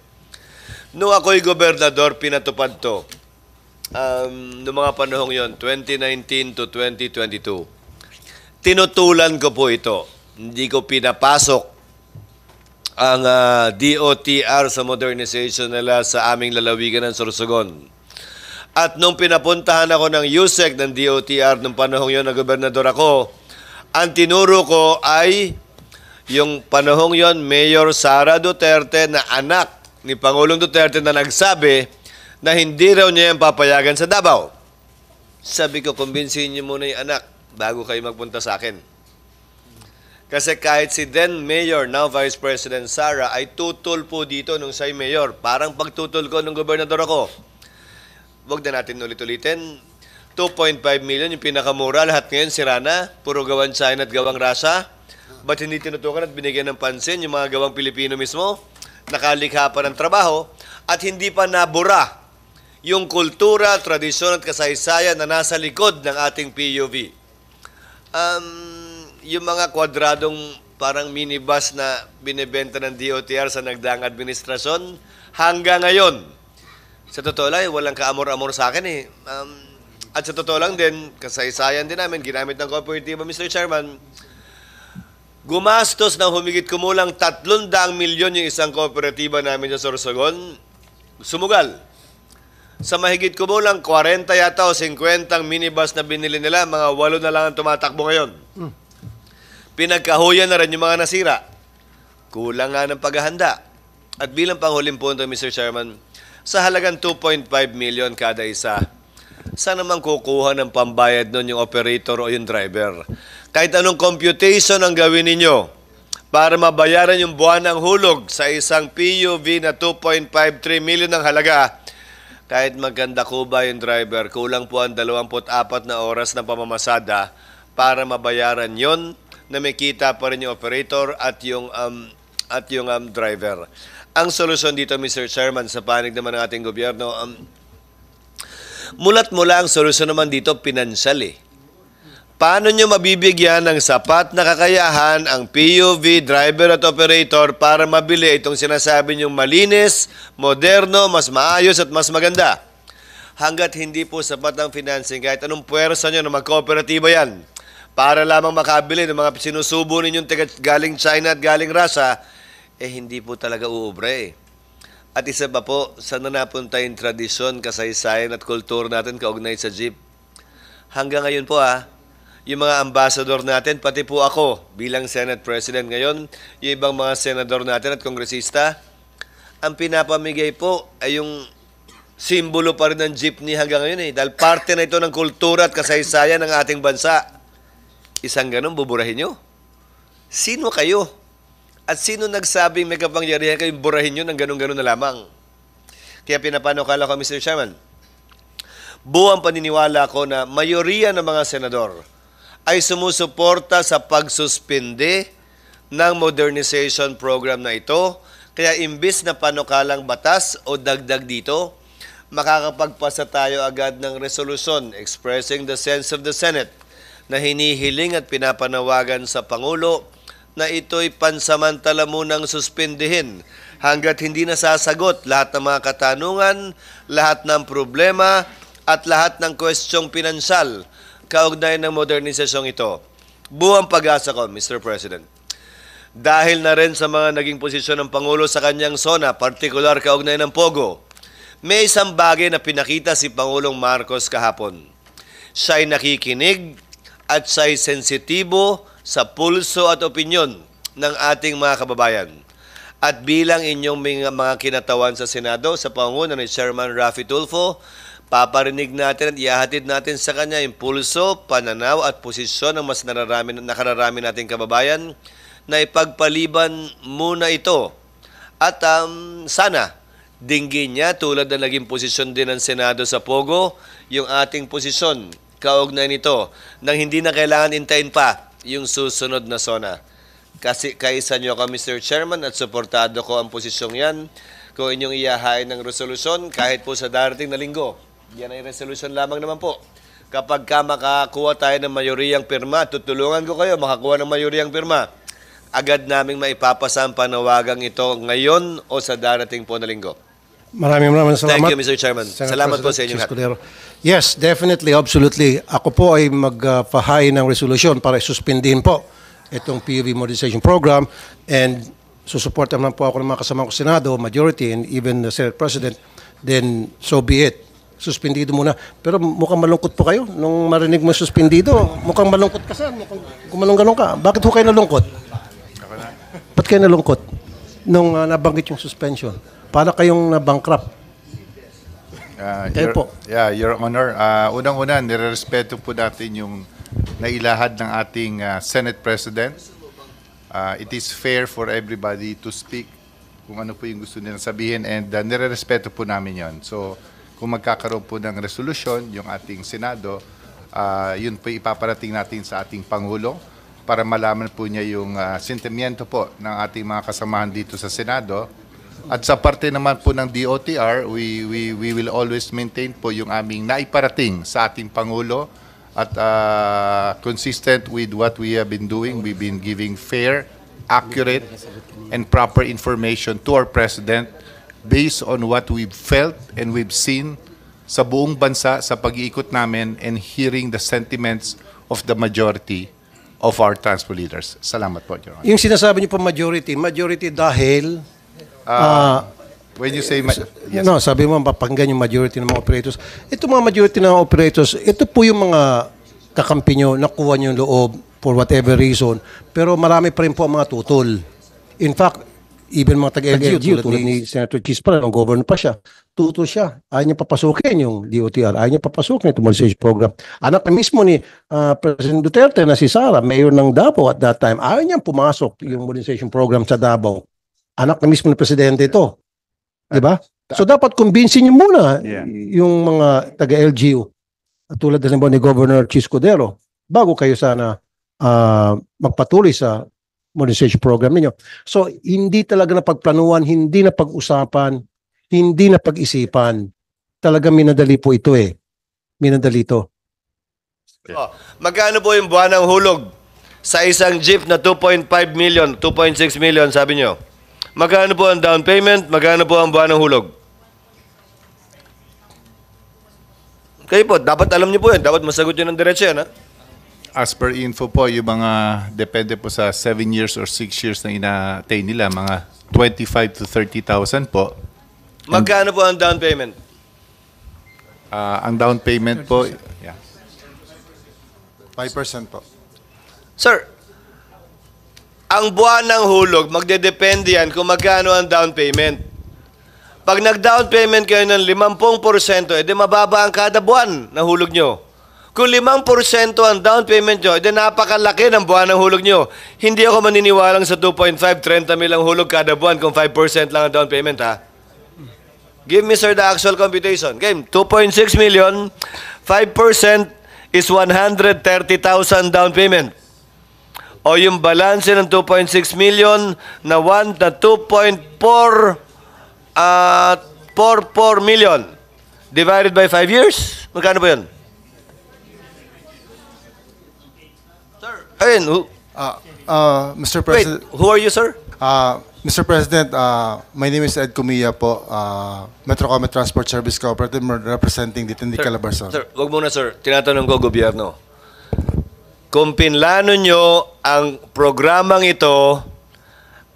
Noong ako'y gobernador, pinatupad to. Noong mga panahong yon, 2019 to 2022. Tinutulan ko po ito. Hindi ko pinapasok ang DOTR sa modernization nila sa aming lalawigan ng Sorsogon. At nung pinapuntahan ako ng USEC ng DOTR nung panahong yon na gobernador ako, ang tinuro ko ay yung panahong yon, Mayor Sara Duterte na anak ni Pangulong Duterte na nagsabi na hindi raw niya yung papayagan sa Davao. Sabi ko, kumbinsihin niyo muna yung anak bago kayo magpunta sa akin. Kasi kahit si then Mayor, now Vice President Sara, ay tutol po dito nung siya'y Mayor. Parang pagtutol ko nung gobernador ako. Huwag na natin ulit-ulitin. 2.5 million yung pinakamura. Lahat ngayon sira na. Puro gawang China at gawang Russia. Ba't hindi tinutukan at binigyan ng pansin yung mga gawang Pilipino mismo? Nakalikha pa ng trabaho at hindi pa nabura yung kultura, tradisyon at kasaysayan na nasa likod ng ating PUV. Yung mga kwadradong parang minibus na binibenta ng DOTR sa nagdaang administrasyon, hanggang ngayon, sa totoo lang, walang kaamor-amor sa akin eh. At sa totoo lang din, kasaysayan din namin, ginamit ng kooperatiba, Mr. Chairman, gumastos ng humigit kumulang 300 milyon yung isang kooperatiba namin sa Sorsogon, sumugal. Sa mahigit kumulang 40 yata o 50 minibus na binili nila, mga 8 na lang ang tumatakbo ngayon. Pinagkahuyan na rin yung mga nasira. Kulang nga ng paghahanda. At bilang panghuling punto, Mr. Chairman, sa halagang 2.5 million kada isa, saan naman kukuha ng pambayad nun yung operator o yung driver? Kahit anong computation ang gawin ninyo para mabayaran yung buwan ng hulog sa isang PUV na 2.53 million ng halaga, kahit maganda ko ba yung driver, kulang po ang 24 na oras ng pamamasada para mabayaran yon na may kita pa rin yung operator at yung driver. Ang solusyon dito, Mr. Chairman, sa panig naman ng ating gobyerno, mulat mula ang solusyon naman dito, pinansyal eh. Paano nyo mabibigyan ng sapat na kakayahan ang PUV, driver at operator para mabili itong sinasabi nyong malinis, moderno, mas maayos at mas maganda? Hanggat hindi po sapat ang financing, kahit anong puwersa nyo na magkooperatiba yan, para lamang makabili ng mga sinusubo ninyong galing China at galing Russia, hindi po talaga uubre. At isa pa po, saan na napunta yung tradisyon, kasaysayan at kultura natin kaugnay sa jeep? Hanggang ngayon po yung mga ambassador natin, pati po ako bilang Senate President ngayon, yung ibang mga senador natin at kongresista, ang pinapamigay po ay yung simbolo pa rin ng jeepney hanggang ngayon dahil parte na ito ng kultura at kasaysayan ng ating bansa. Isang ganun, buburahin nyo? Sino kayo? At sino nagsabing may kapangyarihan kayong burahin nyo ng ganun-ganun na lamang? Kaya pinapanukala ko, Mr. Chairman, buwang paniniwala ko na mayoriya ng mga senador ay sumusuporta sa pagsuspinde ng modernization program na ito. Kaya imbis na panukalang batas o dagdag dito, makakapagpasa tayo agad ng resolusyon expressing the sense of the Senate na hinihiling at pinapanawagan sa Pangulo na ito'y pansamantala munang suspindihin hanggat hindi nasasagot lahat ng mga katanungan, lahat ng problema at lahat ng kwestyong pinansyal kaugnay ng modernisasyong ito. Buwang pag-asa ko, Mr. President. Dahil na rin sa mga naging posisyon ng Pangulo sa kanyang zona, partikular kaugnay ng Pogo, may isang bagay na pinakita si Pangulong Marcos kahapon. Siya'y nakikinig at siya'y sensitibo sa pulso at opinyon ng ating mga kababayan. At bilang inyong mga kinatawan sa Senado, sa pangunguna ni Chairman Raffy Tulfo, paparinig natin at ihahatid natin sa kanya yung pulso, pananaw at posisyon ng mas nakararami nating kababayan na ipagpaliban muna ito. At sana dinggin niya tulad na naging posisyon din ng Senado sa Pogo, yung ating posisyon kaugnay nito nang hindi na kailangan intayin pa yung susunod na SONA. Kasi kaisa nyo ako, Mr. Chairman, at suportado ko ang posisyong yan kung inyong iyahain ng resolusyon kahit po sa darating na linggo. Yan ay resolusyon lamang naman po. Kapag makakuha tayo ng mayoriyang pirma, tutulungan ko kayo makakuha ng mayoriyang pirma. Agad naming maipapasa ang panawagang ito ngayon o sa darating po na linggo. Maraming salamat. Thank you, Mr. Chairman. Senator Salamat po President sa inyong lahat. Escudero. Yes, definitely, absolutely. Ako po ay magpahain ng resolusyon para suspindihin po itong PUV Modernization Program, and susuportan naman po ako ng mga kasama ko sa Senado, majority, and even the Senate President, then so be it. Suspendido muna. Pero mukhang malungkot po kayo nung marinig mo suspendido. Mukhang malungkot ka, sir. Mukhang gumanong-ganong ka. Bakit ho kayo nalungkot? Ba't kayo nalungkot nung nabanggit yung suspension? Para kayong na-bankrupt. Your Honor, unang-una, nirerespeto po natin yung nailahad ng ating Senate President. It is fair for everybody to speak kung ano po yung gusto nilang sabihin, and nirerespeto po namin yon. So, kung magkakaroon po ng resolusyon yung ating Senado, yun po ipaparating natin sa ating Pangulo para malaman po niya yung sentimiento po ng ating mga kasamahan dito sa Senado. At sa parte naman po ng DOTR, we will always maintain po yung aming naiparating sa ating Pangulo at consistent with what we have been doing. We've been giving fair, accurate, and proper information to our President based on what we've felt and we've seen sa buong bansa sa pag-iikot namin and hearing the sentiments of the majority of our transport leaders. Salamat po, Your Honor. Yung sinasabi niyo po majority dahil when you say yes. No, sabi mo mapapakinggan yung majority ng mga operators. Ito mga majority ng mga operators, ito po yung mga kakampi nyo, nakuha nyo yung loob for whatever reason, pero marami pa rin po ang mga tutol. In fact, even mga taga-LGU, tulad ni Senator Chis pa, nung governor pa siya, tutol siya. Ayaw niya papasukin yung DOTR, ayaw niya papasukin yung modernization program. Anak na mismo ni President Duterte na si Sara, mayor ng Davao at that time, ayaw niya pumasok yung modernization program sa Davao. Anak na mismo ni Presidente ito. Diba? So dapat kumbinsin niyo muna yung mga taga-LGU tulad na ni Governor Chis Escudero bago kayo sana magpatuloy sa modernization program ninyo. So hindi talaga napagplanuhan, hindi na pag-usapan, hindi na pag-isipan. Talaga minadali po ito eh. Minadali ito. Magkano po yung buwan ng hulog sa isang jeep na 2.5 million, 2.6 million sabi nyo? Magkano po ang down payment? Magkano po ang buwan ng hulog? Kayo po, dapat alam niyo po yan. Dapat masagot yun ng diretso yan, ha? As per info po, yung mga depende po sa 7 years or 6 years na ina-attain nila, mga 25 to 30,000 po. Magkano po ang down payment? Ang down payment po, 5% po. Sir, ang buwan ng hulog, magdedepende yan kung magkano ang down payment. Pag nag-down payment kayo ng 50%, edi mababa ang kada buwan na hulog nyo. Kung 5% ang down payment nyo, edi napakalaki ng buwan ng hulog nyo. Hindi ako maniniwalang sa 2.5, 30 mil ang hulog kada buwan kung 5% lang ang down payment, ha? Give me, sir, the actual computation. Game, 2.6 million, 5% is 130,000 down payment. O yung balance ng 2.6 million na 2.44 million divided by 5 years. Magkano po yun? Sir, ayun. Mr. President. Wait, who are you, sir? Mr. President, my name is Ed Comilla po, Metrocomet Transport Service Cooperative representing the Tindig Calabarzon. Sir, wag muna, sir. Tinatanong ko, gobyerno. Kung pinlano nyo ang programang ito,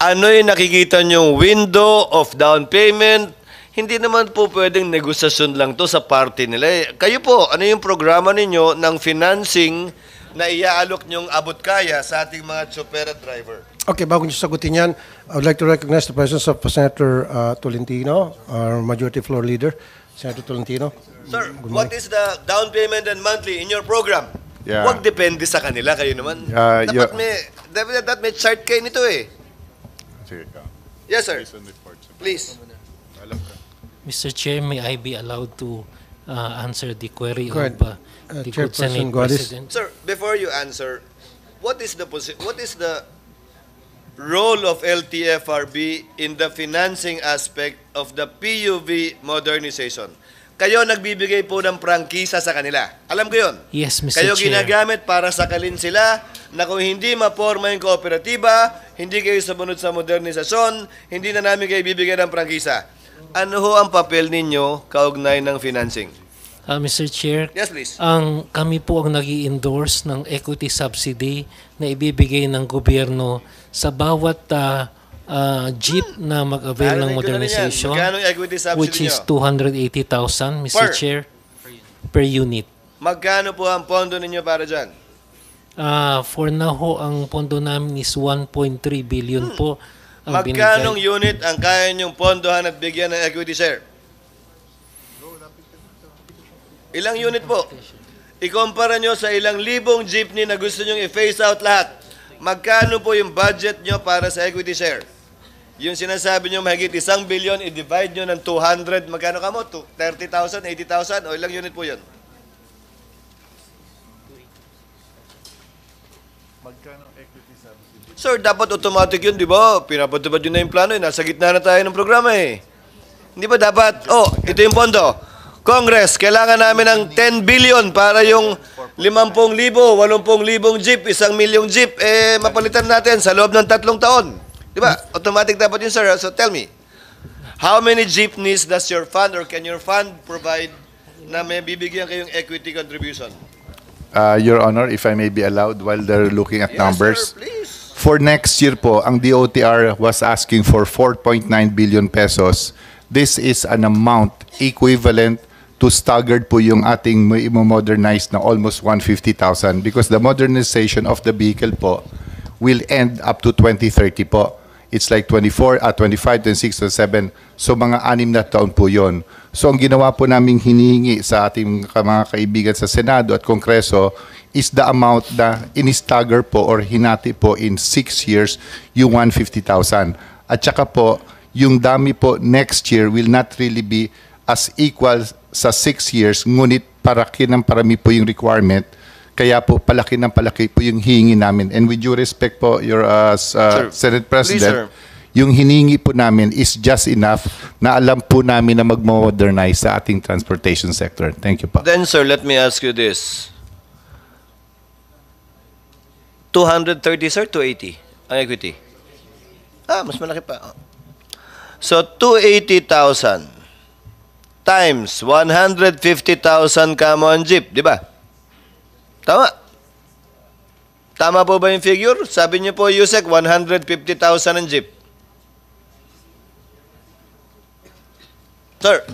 ano yung nakikita nyong window of down payment? Hindi naman po pwedeng negosasyon lang to sa party nila. Kayo po, ano yung programa ninyo ng financing na iaalok niyong abot kaya sa ating mga chopper at driver? Okay, bago niyo sagutin yan, I would like to recognize the presence of Senator Tolentino, our Majority Floor Leader. Senator Tolentino. Sir, what is the down payment and monthly in your program? Yeah. Huwag depende sa kanila, kayo naman. Dapat may chart kayo nito eh. Yes, sir. Please. Mr. Chair, may I be allowed to answer the query Go ahead. of the good Chairperson Senate Guadis. President? Sir, before you answer, what is the role of LTFRB in the financing aspect of the PUV modernization? Kayo nagbibigay po ng prangkisa sa kanila. Alam ko yun. Yes, Mr. Kayo Chair. ginagamit para sakalin sila na kung hindi maporma yung kooperatiba, hindi kayo sumunod sa modernisasyon, hindi na namin kayo bibigyan ng prangkisa. Ano ho ang papel ninyo kaugnay ng financing? Mr. Chair, Yes, please. kami po ang nag-i-endorse ng equity subsidy na ibibigay ng gobyerno sa bawat jeep na mag-avail ng Narinig ko na rin yan. modernization, Magkano yung equity subsidy which is nyo? 280,000, Mr. Chair, per unit. Magkano po ang pondo ninyo para dyan? For now ho, ang pondo namin is 1.3 billion po. Ang Magkanong binigay. unit ang kaya nyong pondohan at bigyan ng equity share? Ilang unit po? Ikumpara nyo sa ilang libong jeepney na gusto nyong i-phase out lahat. Magkano po yung budget nyo para sa equity share? Yung sinasabi nyo mahigit 1 billion, i-divide nyo ng 200, magkano ka mo? 30,000, 80,000, o ilang unit po yun? Sir, dapat automatic yun, di ba? Pinapatupad yun na yung plano, eh. Nasa gitna na tayo ng programa eh. Hindi ba dapat? Oh, ito yung pondo. Congress, kailangan namin ng 10 billion para yung 50,000, 80,000 jeep, 1,000,000 jeep, mapalitan natin sa loob ng 3 taon. Di ba? Automatic dapat yun, sir. So tell me, how many jeepneys does your fund or can your fund provide na may bibigyan kayong equity contribution? Your Honor, if I may be allowed while they're looking at Yes, numbers. sir, please. For next year po, ang DOTR was asking for 4.9 billion pesos. This is an amount equivalent to staggered po yung ating i-modernize na almost 150,000 because the modernization of the vehicle po will end up to 2030 po. It's like 25, 26, 27. So mga 6 na taon po yon. So ang ginawa po naming hinihingi sa ating mga kaibigan sa Senado at Kongreso is the amount na in-stagger po or hinati po in 6 years yung 150,000. At saka po, yung dami po next year will not really be as equal sa 6 years, ngunit parami po yung requirement. Kaya po palaki po yung hihingi namin. And with due respect po, your Senate President, Please, yung hiningi po namin is just enough na alam po namin na mag-modernize sa ating transportation sector. Thank you po. Then, sir, let me ask you this. 230, sir, 280 ang equity. Mas malaki pa. So, 280,000 times 150,000 kamo ang jeep, di ba? Tama. Tama po ba yung figure? Sabi niyo po, Yusek, 150,000 ang jeep. Sir,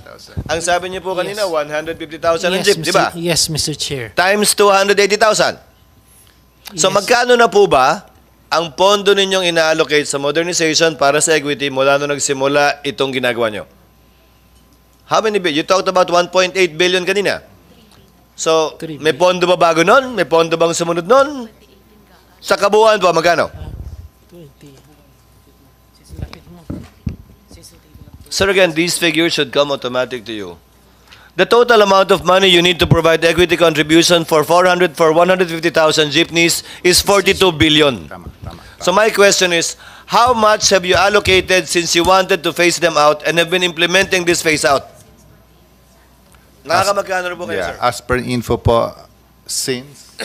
ang sabi niyo po kanina, 150,000 ang jeep, di ba? Yes, Mr. Chair. Times 280,000. So Yes. magkano na po ba ang pondo ninyong ina-allocate sa modernization para sa equity mula nung nagsimula itong ginagawa nyo? How many billion? You talked about 1.8 billion kanina. So, may pondo ba bago nun? May pondo bang sumunod nun? Sa kabuuan po, magkano? Sir, again, these figures should come automatic to you. The total amount of money you need to provide equity contribution for 150,000 jeepneys is 42 billion. So my question is, how much have you allocated since you wanted to phase them out and have been implementing this phase out? Nakakamagkano po kayo, sir? As per info po, since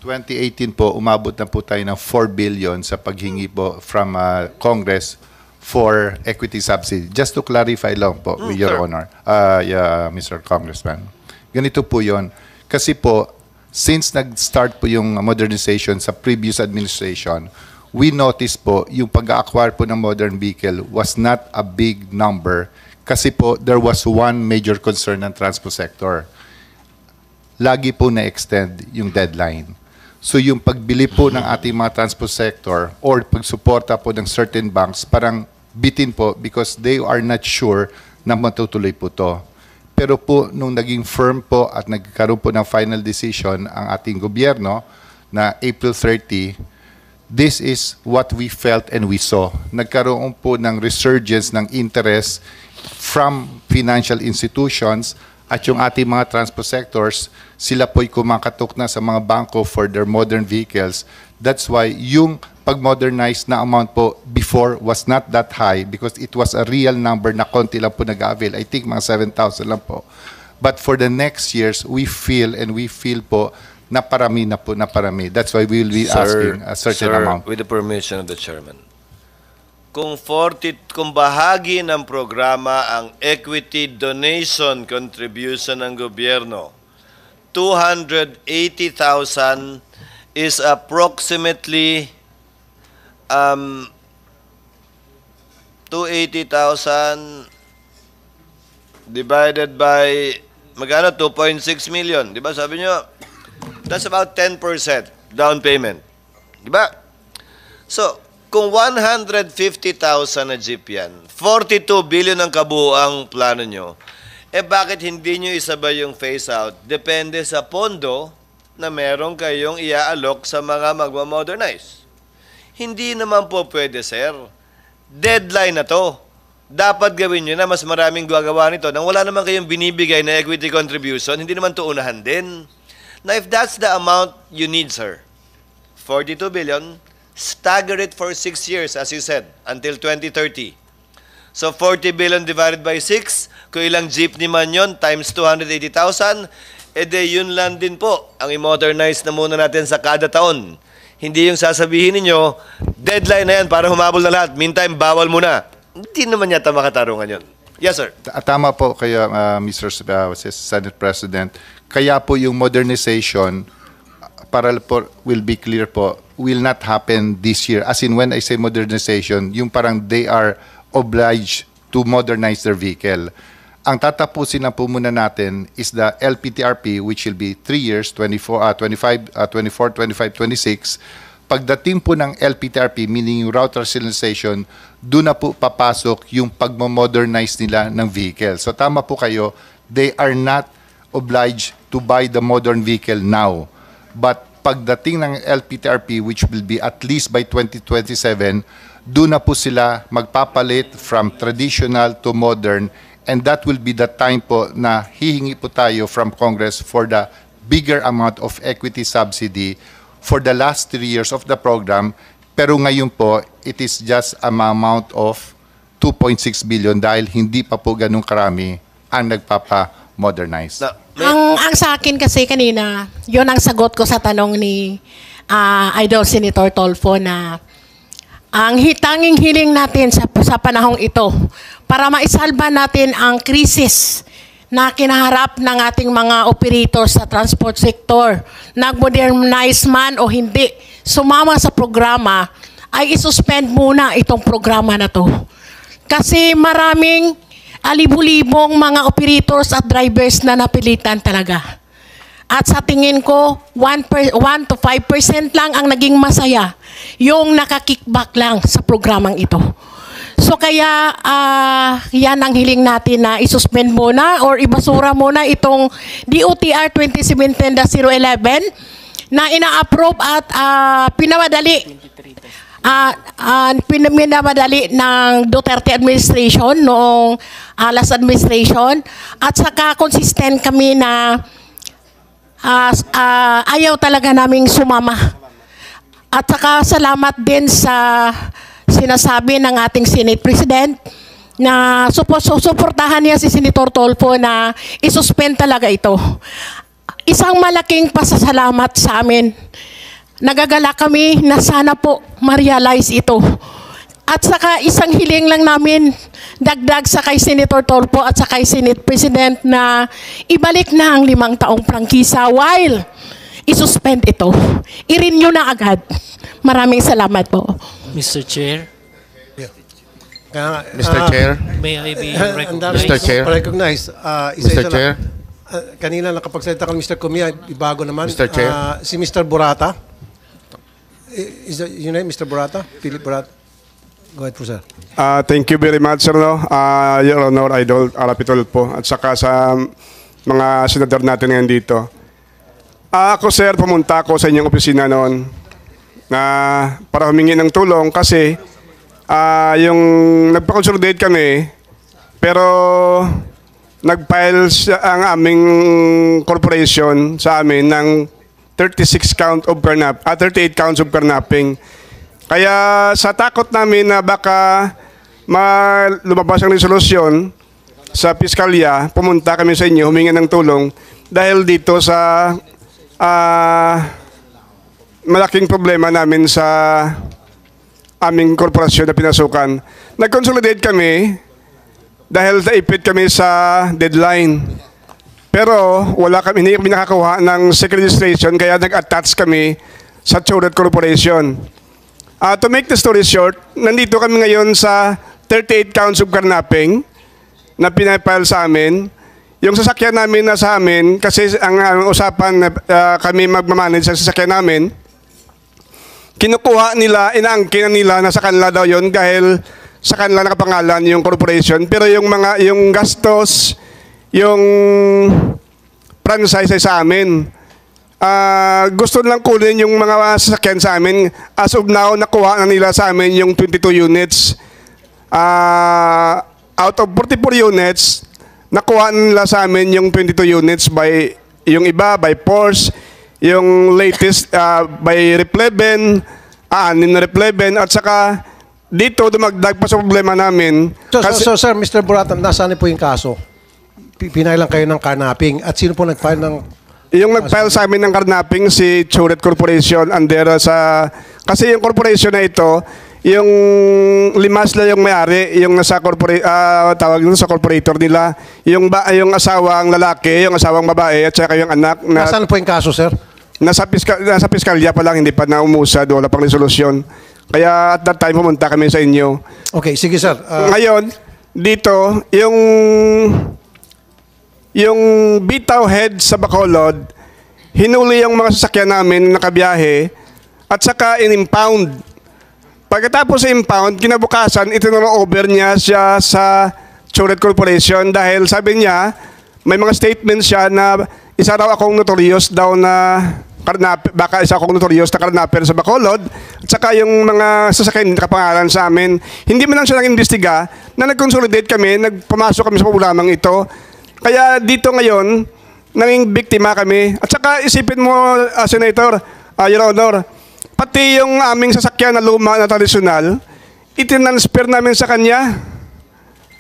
2018 po, umabot na po tayo ng 4 billion sa paghingi po from Congress for equity subsidy. Just to clarify lang po, with your sir. honor, Mr. Congressman. Ganito po yon. Kasi po, since nag-start po yung modernization sa previous administration, we noticed po yung pag-acquire po ng modern vehicle was not a big number kasi po there was one major concern ng transport sector. lagi po na-extend yung deadline. So yung pagbili po ng ating mga transport sector or pagsuporta po ng certain banks, parang bitin po because they are not sure na matutuloy po to. Pero po, nung naging firm po at nagkaroon po ng final decision ang ating gobyerno na April 30, this is what we felt and we saw. Nagkaroon po ng resurgence ng interest from financial institutions at yung ating mga transport sectors, sila po'y kumakatok na sa mga bangko for their modern vehicles. That's why yung pag-modernize na amount po before was not that high because it was a real number na konti lang po nag-avail. I think mga 7,000 lang po. But for the next years, we feel po na parami na po na parami. That's why we will be asking a certain amount. With the permission of the chairman. Kung bahagi ng programa ang equity donation contribution ng gobyerno, 280,000 is approximately 280,000 divided by magkano? 2.6 million. Di ba sabi nyo? That's about 10% down payment. Di ba? So, kung 150,000 na jeep yan, 42 billion ang kabuuang plano nyo, bakit hindi nyo isabay yung phase out? Depende sa pondo na meron kayong ia-alok sa mga magmamodernize. Hindi naman po pwede, sir. Deadline na to. Dapat gawin nyo na mas maraming gagawa nito nang wala naman kayong binibigay na equity contribution, hindi naman to unahan din. Now, if that's the amount you need, sir, 42 billion, stagger it for 6 years, as you said, until 2030. So, 40 billion divided by 6, kung ilang jeepney man yun, times 280,000, yun lang din po ang i-modernize na muna natin sa kada taon. Hindi yung sasabihin ninyo, deadline na yan para humabol na lahat. Meantime, bawal muna. Hindi naman yata makatarungan yun. Yes, sir. Tama po kayo, Mr. Senate President. Kaya po yung modernization, para po, will be clear po, will not happen this year. As in, when I say modernization, yung parang they are obliged to modernize their vehicle. Ang tatapusin na po muna natin is the LPTRP, which will be 3 years, 24, 25, 26. Pagdating po ng LPTRP, meaning yung route rationalization, doon na po papasok yung pagmamodernize nila ng vehicle. So tama po kayo, they are not obliged to buy the modern vehicle now. But pagdating ng LPTRP, which will be at least by 2027, doon na po sila magpapalit from traditional to modern, and that will be the time po na hihingi po tayo from Congress for the bigger amount of equity subsidy for the last 3 years of the program. Pero ngayon po, it is just an amount of 2.6 billion dahil hindi pa po ganun karami ang nagpapa-modernize. Ang sa akin kasi kanina, yun ang sagot ko sa tanong ni Idol Senator Tolfo na ang tanging hiling natin sa panahong ito para maisalba natin ang krisis na kinaharap ng ating mga operators sa transport sector, nag-modernize man o hindi, sumama sa programa, ay isuspend muna itong programa na to. Kasi maraming libu-libong mga operators at drivers na napilitan talaga. At sa tingin ko, 1 to 5% lang ang naging masaya, yung nakakickback lang sa programang ito. So kaya yan ang hiling natin na isuspend muna or ibasura muna itong DOTR 2017-011 na ina-approve at pinamadali ng Duterte administration noong last administration at saka consistent kami na ayaw talaga naming sumama. At saka salamat din sa sinasabi ng ating Senate President na suportahan niya si Senator Tolfo na isuspend talaga ito. Isang malaking pasasalamat sa amin. Nagagala kami na sana po ma-realize ito. At saka isang hiling lang namin dagdag sa kay Senator Tolfo at sa kay Senate President na ibalik na ang 5 taong prangkisa while isuspend ito. I-renew na agad. Maraming salamat po. Mr. Chair, Mr. Chair, may I be Mr. recognized? Chair, Recognize. Mr. Chair, Kanina nakapagsalita kang Mr. Kumia, ibago naman. Mr. Chair. Si Mr. Burata. Is that your name, Mr. Burata? Philip Burata? Go ahead po, sir. Thank you very much, sir. No? Your Honor, Idol Arapitol po. At saka sa mga senador natin ngayon dito. Ako, sir, pumunta ako sa inyong opisina noon na para humingi ng tulong kasi yung nagpa-consolidate kami pero nag-file ang aming corporation sa amin ng 38 counts of carnapping. Kaya sa takot namin na baka lumabas ang resolusyon sa piskalya, pumunta kami sa inyo, humingi ng tulong dahil dito sa malaking problema namin sa aming korporasyon na pinasukan. Nag-consolidate kami dahil naipit kami sa deadline. Pero hindi kami nakakuha ng SEC registration kaya nag-attach kami sa Choret Corporation. To make the story short, nandito kami ngayon sa 38 counts of carnapping na pinapile sa amin. Yung sasakyan namin na sa amin, kasi ang usapan na kami magmamanage sa sasakyan namin, kinukuha nila, inaangkin nila na sa kanila daw yun dahil sa kanila nakapangalan yung corporation. Pero yung gastos, yung franchise ay sa amin. Gusto lang kunin yung mga sasakyan sa amin. As of now, nakuha na nila sa amin yung 22 units. Out of 44 units, nakuha na nila sa amin yung 22 units by yung iba by force, yung latest by Repleven, Repleven, at saka dito dumagdag pa sa problema namin. So, sir, Mr. Burata, nasaan po yung kaso? Pinailang kayo ng carnapping at sino po nag-file ng... Yung nag-file sa amin ng carnapping si Choret Corporation under kasi yung corporation na ito, yung limas na yung may-ari, yung nasa tawag nito sa corporator nila, yung asawang lalaki, yung asawang babae at saka yung anak. Nasaan po yung kaso, sir? Nasa piskalya pa lang, hindi pa na umusad, wala pang resolusyon. Kaya at that time pumunta kami sa inyo. Okay, sige, sir. Ngayon, dito, yung Bitaw Head sa Bacolod, hinuli yung mga sasakyan namin nakabiyahe at saka in-impound. Pagkatapos sa impound, kinabukasan, itinuro-over niya siya sa Choret Corporation dahil sabi niya, may mga statements siya na isa raw akong notorious daw na baka isa akong notorious na carnapper sa Bacolod at saka yung mga sasakyan nakapangalan sa amin. Hindi man lang siya nag-imbestiga na nag-consolidate kami, nagpamasok kami sa programang ito. Kaya dito ngayon, nanging biktima kami. At saka isipin mo, Senator, Your Honor, pati yung aming sasakyan na luma na tradisyonal, itinransfer namin sa kanya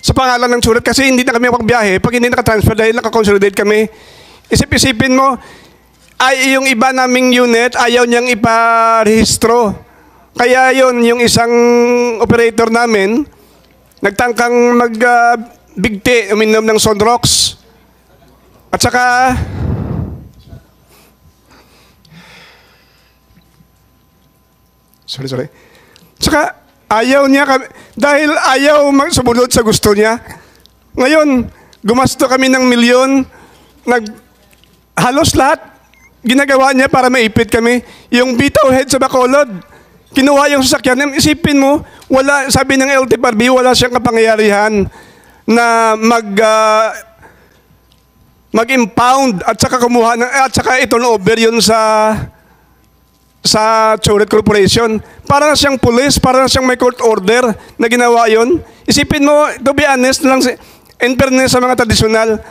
sa pangalan ng Choret kasi hindi na kami magbiyahe pag hindi nakatransfer dahil nakakonsolidate kami. Isipin mo, yung iba naming unit, ayaw niyang iparehistro. Kaya yon yung isang operator namin, nagtangkang magbigti, uminom ng Sonrox. At saka, sorry. Saka, ayaw niya kami, dahil ayaw sumunod sa gusto niya. Ngayon, gumasto kami ng milyon, halos lahat, ginagawa niya para maipit kami. Yung Bitaw Head sa Bacolod, kinuha yung sasakyan. Isipin mo, sabi ng LTFRB, wala siyang kapangyarihan na mag-impound at saka kumuha at saka i-turnover yun sa Choret Corporation. Para na siyang police, para na siyang may court order na ginawa yun. Isipin mo, to be honest lang, in fairness sa mga tradisyonal,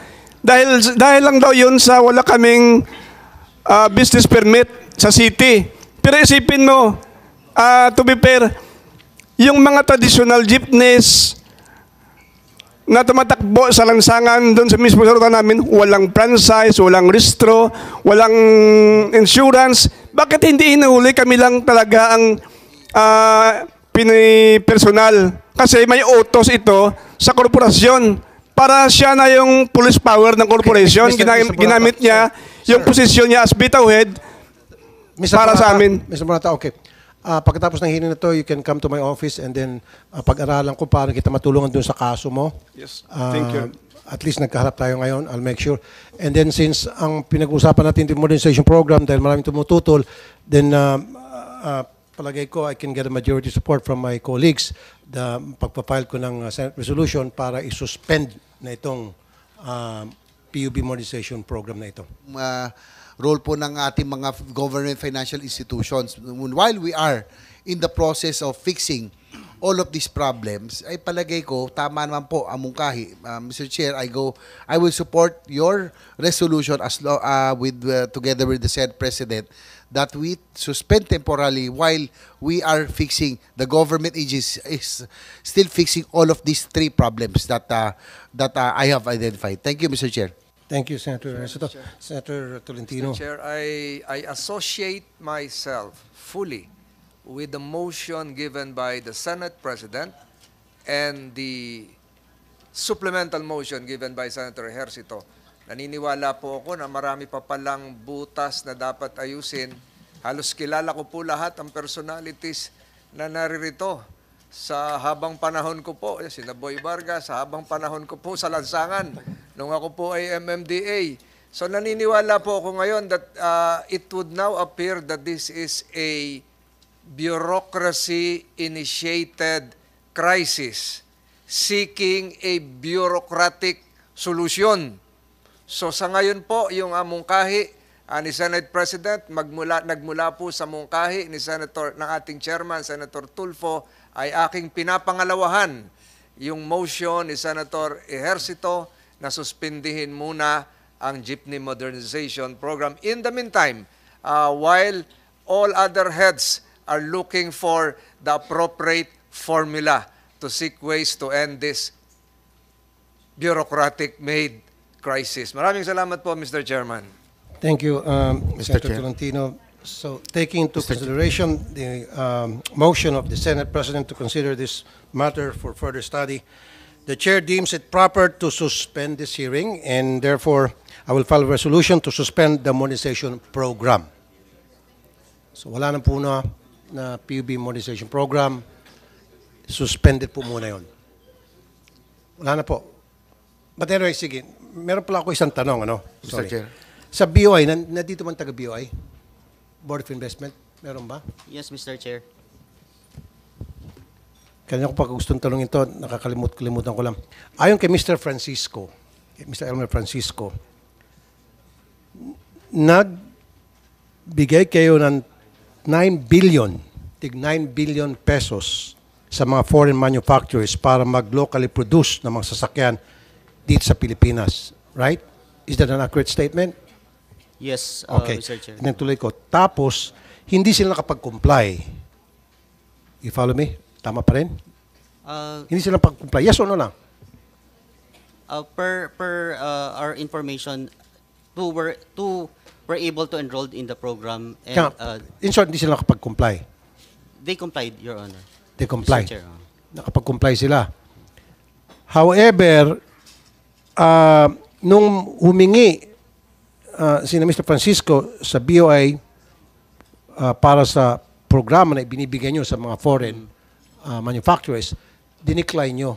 dahil lang daw yun sa wala kaming business permit sa city. Pero isipin mo, to be fair, yung mga traditional jeepneys na tumatakbo sa lansangan doon sa mismo sa ruta namin, walang franchise, walang restro, walang insurance. Bakit hindi hinuli? Kami lang talaga ang pinipersonal. Kasi may utos ito sa korporasyon. Para siya na yung police power ng corporation. Ginamit niya yung posisyon niya as Bitaw Head para sa amin. Mr. Burata, okay. Pagkatapos ng hearing na to, you can come to my office and then pag-aralan ko paano kita matulungan dun sa kaso mo. Yes, thank you. at least nagkaharap tayo ngayon. I'll make sure. And then since ang pinag-usapan natin yung modernization program dahil maraming tumututol, then palagay ko I can get a majority support from my colleagues the pagpapile ko ng Senate resolution para isuspend na itong PUB modernization program na ito. Role po ng ating mga government financial institutions while we are in the process of fixing all of these problems, ay palagay ko, tama naman po ang mungkahi. Mr. Chair, I will support your resolution together with the Senate President that we suspend temporarily while we are fixing, the government is still fixing all of these three problems that I have identified. Thank you, Mr. Chair. Thank you, Senator Ernesto. Senator Tolentino. Mr. Chair, I associate myself fully with the motion given by the Senate President and the supplemental motion given by Senator Ejercito. Naniniwala po ako na marami pa palang butas na dapat ayusin. Halos kilala ko po lahat ang personalities na naririto sa habang panahon ko po. Sina Boy Vargas, sa habang panahon ko po sa lansangan, nung ako po ay MMDA. So naniniwala po ako ngayon that it would now appear that this is a bureaucracy-initiated crisis seeking a bureaucratic solution. So sa ngayon po, yung mungkahi ni Senate President, nagmula po sa mungkahi ng ating chairman, Senator Tulfo, ay aking pinapangalawahan yung motion ni Senator Ejercito na suspindihin muna ang Jeepney Modernization Program. In the meantime, while all other heads are looking for the appropriate formula to seek ways to end this bureaucratic-made crisis. Maraming salamat po, Mr. Chairman. Thank you, Senator Tolentino. So, taking into consideration the motion of the Senate President to consider this matter for further study, the Chair deems it proper to suspend this hearing, and therefore, I will file a resolution to suspend the modernization program. So, wala na po na PUB modernization program, suspended po muna yun. Wala na po. But anyway, sige, meron pala ako isang tanong, Mr. Chair. Sa BOI, nandito man taga-BOI? Board of Investment, meron ba? Yes, Mr. Chair. Kanya ko pa gustong tanongin ito, nakakalimutan ko lang. Ayon kay Mr. Francisco, Mr. Elmer Francisco, nagbigay kayo ng 9 billion pesos sa mga foreign manufacturers para mag-locally produce ng mga sasakyan dito sa Pilipinas. Right? Is that an accurate statement? Yes, okay. Mr. Chair. Tuloy ko. Tapos, hindi sila nakapag-comply. You follow me? Tama pa rin? Hindi sila pag-comply. Yes or no lang? Per our information, two were able to enroll in the program. And, in short, hindi sila nakapag-comply. They complied, Your Honor. They comply. Mr. Chair. Nakapag-comply sila. However, nung humingi sina Mr. Francisco sa BOI para sa programa na ibinibigay nyo sa mga foreign manufacturers, dinecline nyo.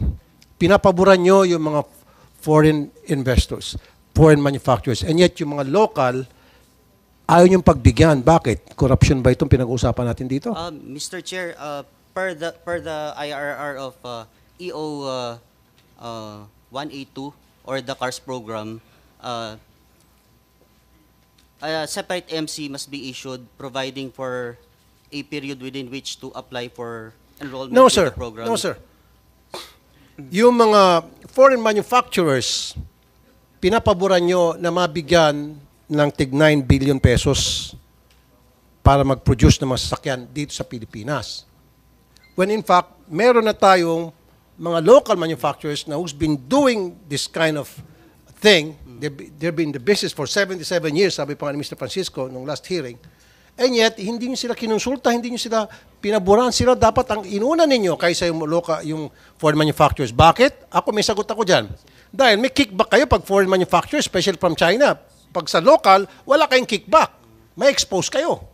Pinapaboran nyo yung mga foreign investors, foreign manufacturers. And yet, yung mga local, ayaw niyong pagbigyan. Bakit? Corruption ba itong pinag-uusapan natin dito? Mr. Chair, per the IRR of EO 182 or the CARS program, a separate MC must be issued providing for a period within which to apply for enrollment in the program. No, sir. Yung mga foreign manufacturers, pinapaboran nyo na mabigyan ng tig 9 billion pesos para mag-produce ng mga sasakyan dito sa Pilipinas. When in fact, meron na tayong mga local manufacturers na who's been doing this kind of thing. They've been in the business for 77 years, sabi pa nga ni Mr. Francisco nung last hearing. And yet, hindi nyo sila kinonsulta, hindi nyo sila pinaboran. Sila dapat ang inuna ninyo kaysa yung foreign manufacturers. Bakit? May sagot ako dyan. Dahil may kickback kayo pag foreign manufacturers, especially from China. Pag sa local, wala kayong kickback. May expose kayo.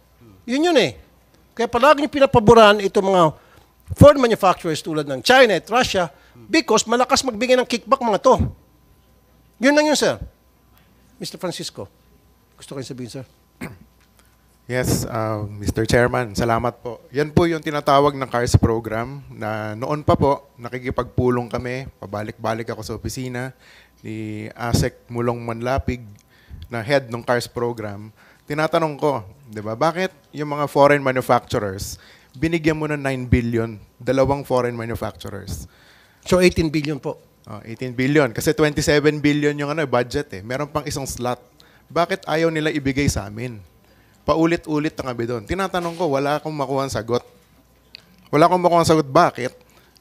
Yun eh. Kaya palagi nyo pinapaboran itong mga foreign manufacturers tulad ng China at Russia because malakas magbigay ng kickback mga to. Yun lang yun, sir. Mr. Francisco, gusto kayo sabihin, sir? Yes, Mr. Chairman, salamat po. Yan po yung tinatawag ng CARS program na noon pa po, nakikipagpulong kami, pabalik-balik ako sa opisina ni Asek Mulong Manlapig na head ng CARS program. Tinatanong ko, di ba, bakit yung mga foreign manufacturers, binigyan mo ng 9 billion, dalawang foreign manufacturers? So 18 billion po. 18 billion. Kasi 27 billion yung budget eh. Meron pang isang slot. Bakit ayaw nila ibigay sa amin? Paulit-ulit ang kami doon. Tinatanong ko, wala akong makuha ang sagot. Wala akong makuha ang sagot. Bakit?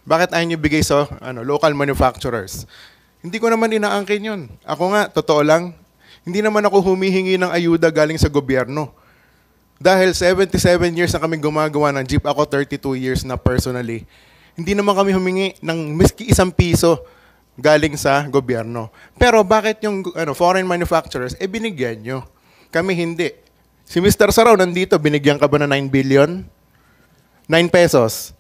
Bakit ayaw nyo bigay sa local manufacturers? Hindi ko naman inaangkin yun. Ako nga, totoo lang, hindi naman ako humihingi ng ayuda galing sa gobyerno. Dahil 77 years na kami gumagawa ng jeep, ako 32 years na personally, hindi naman kami humingi ng miski isang piso galing sa gobyerno. Pero bakit yung foreign manufacturers, binigyan nyo? Kami hindi. Si Mr. Saraw nandito, binigyan ka ba na 9 billion? 9 pesos?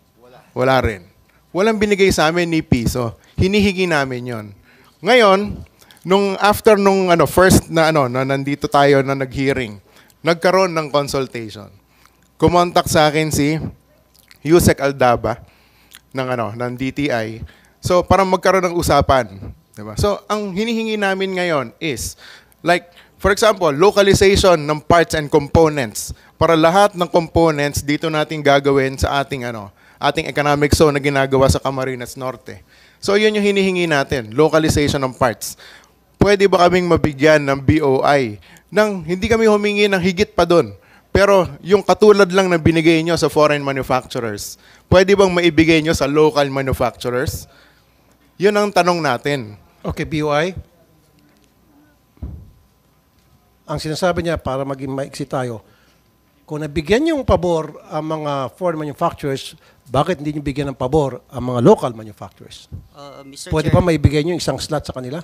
Wala rin. Walang binigay sa amin ni piso. Hinihigi namin yon. Ngayon, after nung first na nandito tayo na nag-hearing, nagkaroon ng consultation. Kumontak sa akin si Yusek Aldaba ng DTI. So, para magkaroon ng usapan. Diba? So, ang hinihingi namin ngayon is, like, for example, localization ng parts and components. Para lahat ng components dito natin gagawin sa ating economic zone na ginagawa sa Camarines Norte. So, yun yung hinihingi natin, localization ng parts. Pwede ba kaming mabigyan ng BOI nang hindi kami humingi ng higit pa doon? Pero yung katulad lang na binigay nyo sa foreign manufacturers, pwede bang maibigay nyo sa local manufacturers? Yun ang tanong natin. Okay, BOI. Ang sinasabi niya, para maging maiksi tayo, kung nabigyan yung pabor ang mga foreign manufacturers, bakit hindi nyo bigyan ng pabor ang mga local manufacturers? Pwede Chair, pa maibigay nyo isang slot sa kanila?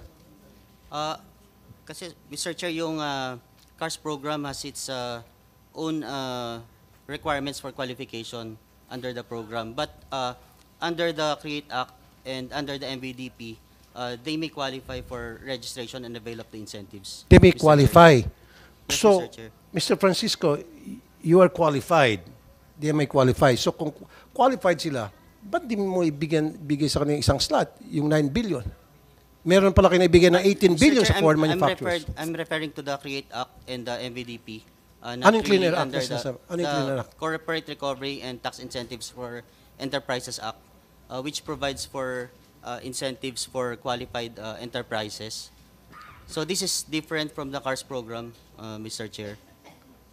Kasi, Mr. Chair, yung CARS program has its own requirements for qualification under the program. But under the CREATE Act and under the MVDP, they may qualify for registration and avail of the incentives. They may Mr. qualify. Yes, So, Mr. Chair. Mr. Francisco, you are qualified. They may qualify. So, kung qualified sila, ba't di mo bigay sa kanila isang slot, yung 9 billion? Meron pala kayo naibigay ng 18 billion Sir, sa foreign manufacturers. I'm referring to the CREATE Act and the MVDP. Anong Clean Air Act? Under Anong Clean Air Act? Corporate Recovery and Tax Incentives for Enterprises Act, which provides for incentives for qualified enterprises. So this is different from the CARS program, Mr. Chair.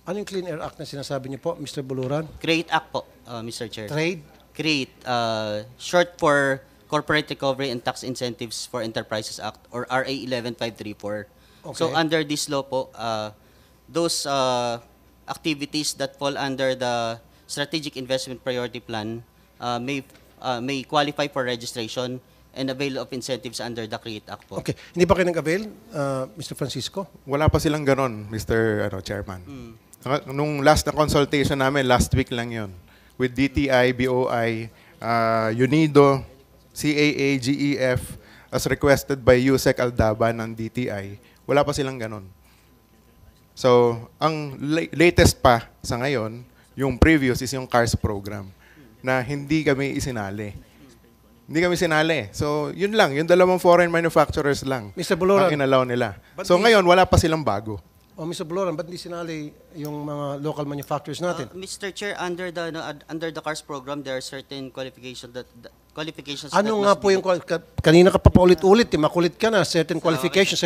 Anong Clean Air Act na sinasabi niyo po, Mr. Buluran? CREATE Act po, Mr. Chair. Trade? CREATE, short for Corporate Recovery and Tax Incentives for Enterprises Act, or RA 11534. So Okay. under this law po, those activities that fall under the Strategic Investment Priority Plan may qualify for registration and avail of incentives under the CREATE Act po. Okay. Hindi ba kayo nag-avail, Mr. Francisco? Wala pa silang ganon, Mr. Chairman. Nung last na consultation namin, last week lang yon, with DTI, BOI, UNIDO, CAA, GEF, as requested by Yusek Aldaba ng DTI, wala pa silang ganon. So, ang latest pa sa ngayon, yung previous is yung CARS program na hindi kami isinali. Hindi kami sinali. So, yun lang. Yung dalawang foreign manufacturers lang Mr. Buluran, ang inalaw nila. but So, the- ngayon, wala pa silang bago. Mr. Buluran, ba't di sinali yung mga local manufacturers natin? Mr. Chair, under the CARS program, there are certain qualifications that Ano must nga po be- yung, kanina ka pa paulit-ulit, makulit ka na, certain qualifications.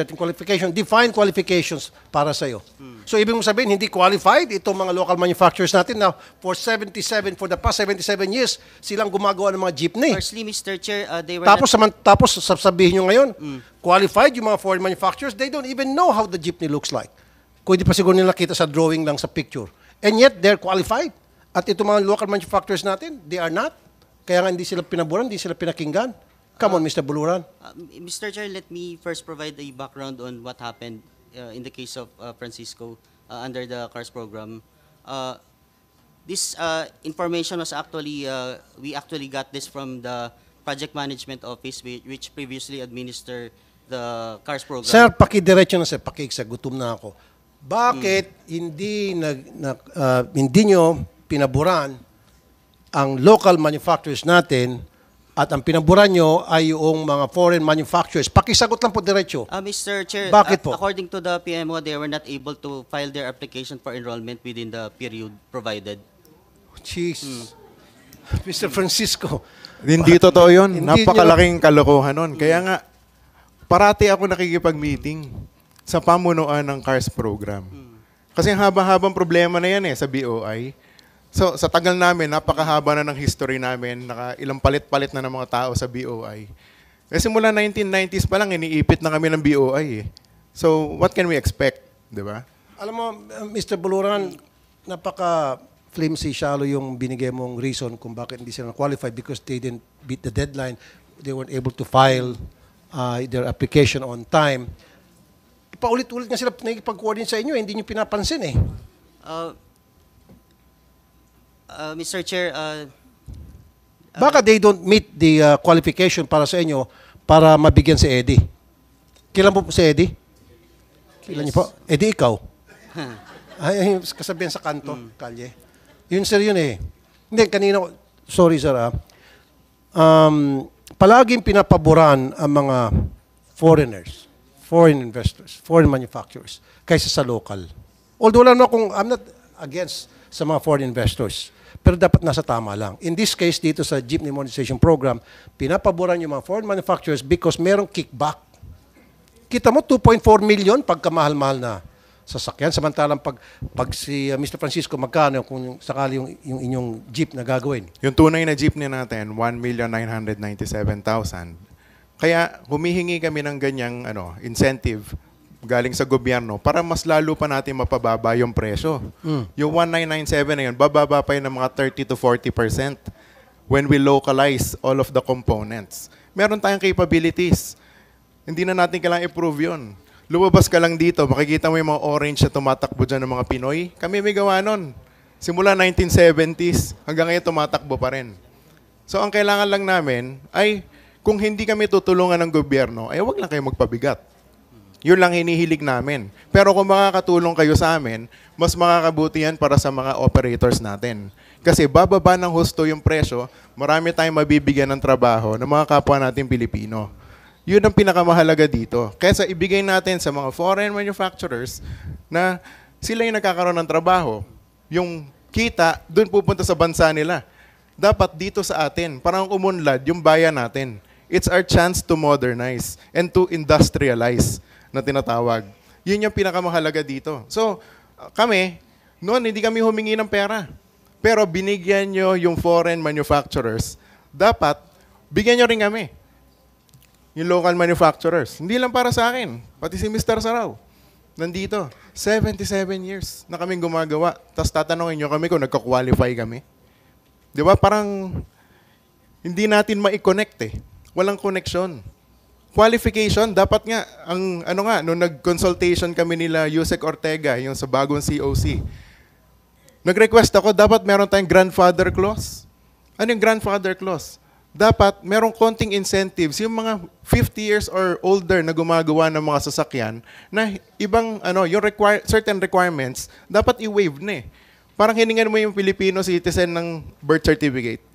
Define qualifications para sa'yo. So, ibig mo sabihin, hindi qualified itong mga local manufacturers natin na for the past 77 years, silang gumagawa ng mga jeepney. Firstly, Mr. Chair, they were Tapos sasabihin nyo ngayon, qualified yung mga foreign manufacturers, they don't even know how the jeepney looks like. Kung di pa siguro nila kita sa drawing lang sa picture. And yet, they're qualified. At itong mga local manufacturers natin, they are not. Kaya nga hindi sila pinaburan, hindi sila pinakinggan. Come on, Mr. Buluran. Mr. Chair, let me first provide a background on what happened in the case of Francisco under the CARS program. This information was actually, we actually got this from the Project Management Office, which previously administered the CARS program. Sir, pakidiretso na sir, pakiksa, gutom na ako. Bakit hindi nyo pinaburan ang local manufacturers natin at ang pinaburan nyo ay yung mga foreign manufacturers? Pakisagot lang po diretso. Mr. Chair, Bakit po? according to the PMO, they were not able to file their application for enrollment within the period provided. Jeez. Mr. Francisco. Hindi totoo yun. Hindi Napakalaking kalokohan nun. Kaya nga, parati ako nakikipag-meeting sa pamunuan ng CARS program. Kasi haba-habang problema na yan sa BOI. So, sa tagal namin, napakahaba na ng history namin. Ilang palit-palit na ng mga tao sa BOI. Kasi mula 1990s pa lang, iniipit na kami ng BOI. So, what can we expect? Diba? Alam mo, Mr. Buluran, napaka-flimsy, shallow yung binigay mong reason kung bakit hindi sila qualified because they didn't beat the deadline. They weren't able to file their application on time. Paulit-ulit nga sila nakikipag-coordinate sa inyo, hindi nyo pinapansin eh. Mr. Chair, Baka they don't meet the qualification para sa inyo para mabigyan si Eddie. Kailan po si Eddie? Kailan niyo po? Eddie, ikaw? Ay, kasabihan sa kanto, kalye. Yun sir, yun eh. Hindi, kanina, sorry sir palaging pinapaboran ang mga foreigners, foreign investors, foreign manufacturers, kaysa sa local. Although I'm not against sa mga foreign investors, pero dapat nasa tama lang. In this case, dito sa Jeepney Modernization Program, pinapaboran yung mga foreign manufacturers because merong kickback. Kita mo, 2.4 million pagkamahal-mahal na sasakyan. Samantalang pag si Mr. Francisco, magkano kung sakali yung inyong jeep na gagawin? Yung tunay na jeepney natin, 1,997,000. Kaya humihingi kami ng ganyang incentive galing sa gobyerno para mas lalo pa natin mapababa yung presyo. Yung 1,997 na yun, bababa pa yun ng mga 30 to 40% when we localize all of the components. Meron tayong capabilities. Hindi na natin kailangang i-prove yun. Lumabas ka lang dito, makikita mo yung mga orange na tumatakbo dyan ng mga Pinoy. Kami may gawa nun. Simula 1970s, hanggang ngayon tumatakbo pa rin. So ang kailangan lang namin ay kung hindi kami tutulungan ng gobyerno, ay wag lang kayo magpabigat. Yun lang hinihilig namin. Pero kung makakatulong kayo sa amin, mas makakabuti yan para sa mga operators natin. Kasi bababa ng husto yung presyo, marami tayong mabibigyan ng trabaho ng mga kapwa natin Pilipino. Yun ang pinakamahalaga dito. Kaya ibigay natin sa mga foreign manufacturers na sila yung nagkakaroon ng trabaho. Yung kita, dun pupunta sa bansa nila. Dapat dito sa atin, parang umunlad yung bayan natin. It's our chance to modernize and to industrialize na tinatawag. Yun yung pinakamahalaga dito. So, kami, noon hindi kami humingi ng pera. Pero binigyan nyo yung foreign manufacturers. Dapat, bigyan nyo rin kami. Yung local manufacturers. Hindi lang para sa akin. Pati si Mr. Saraw. Nandito. 77 years na kaming gumagawa. Tapos tatanungin nyo kami kung nagka-qualify kami. Di ba? Parang hindi natin ma-connect Walang connection. Qualification, dapat nga, nung nag-consultation kami nila, Yusek Ortega, yung sa bagong COC, nag-request ako, dapat meron tayong grandfather clause. Ano yung grandfather clause? Dapat merong konting incentives, yung mga 50 years or older na gumagawa ng mga sasakyan, na ibang, yung certain requirements, dapat i-waive na Parang hiningan mo yung Filipino citizen ng birth certificate.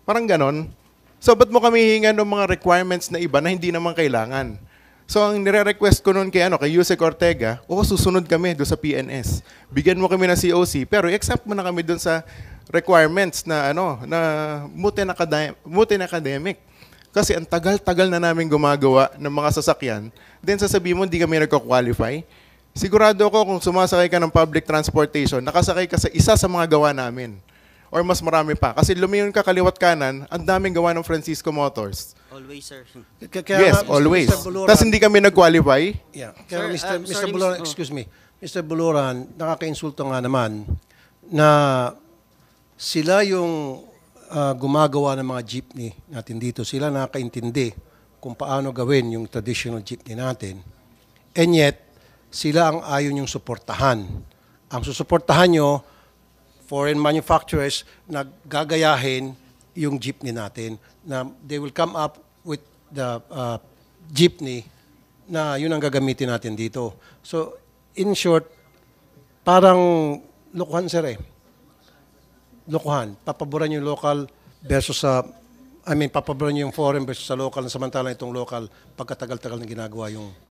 Parang ganon. So, ba't mo kami hihingan ng mga requirements na iba na hindi naman kailangan? So, ang nire-request ko noon kay Yusek Ortega, susunod kami doon sa PNS. Bigyan mo kami ng COC, pero accept mo na kami doon sa requirements na Muten academic. Kasi ang tagal-tagal na namin gumagawa ng mga sasakyan, then sasabihin mo, hindi kami nagko-qualify. Sigurado ako kung sumasakay ka ng public transportation, nakasakay ka sa isa sa mga gawa namin. Or mas marami pa. Kasi lumingon ka kaliwat kanan, ang daming gawa ng Francisco Motors. Always, sir. Yes, always. Tapos hindi kami nag-qualify. Yeah. Kaya Mr. Buluran, excuse me. Mr. Buluran, nakaka-insulto nga naman na sila yung gumagawa ng mga jeepney natin dito. Sila nakakaintindi kung paano gawin yung traditional jeepney natin. And yet, sila ang ayaw niyong suportahan. Ang susuportahan nyo, foreign manufacturers na gagayahin yung jeepney natin na they will come up with the jeepney na yun ang gagamitin natin dito. So, in short, parang lokohan, sir eh. Lokohan. Papaboran yung local versus sa, papaboran yung foreign versus sa local, samantalang itong local, pagkatagal-tagal na ginagawa yung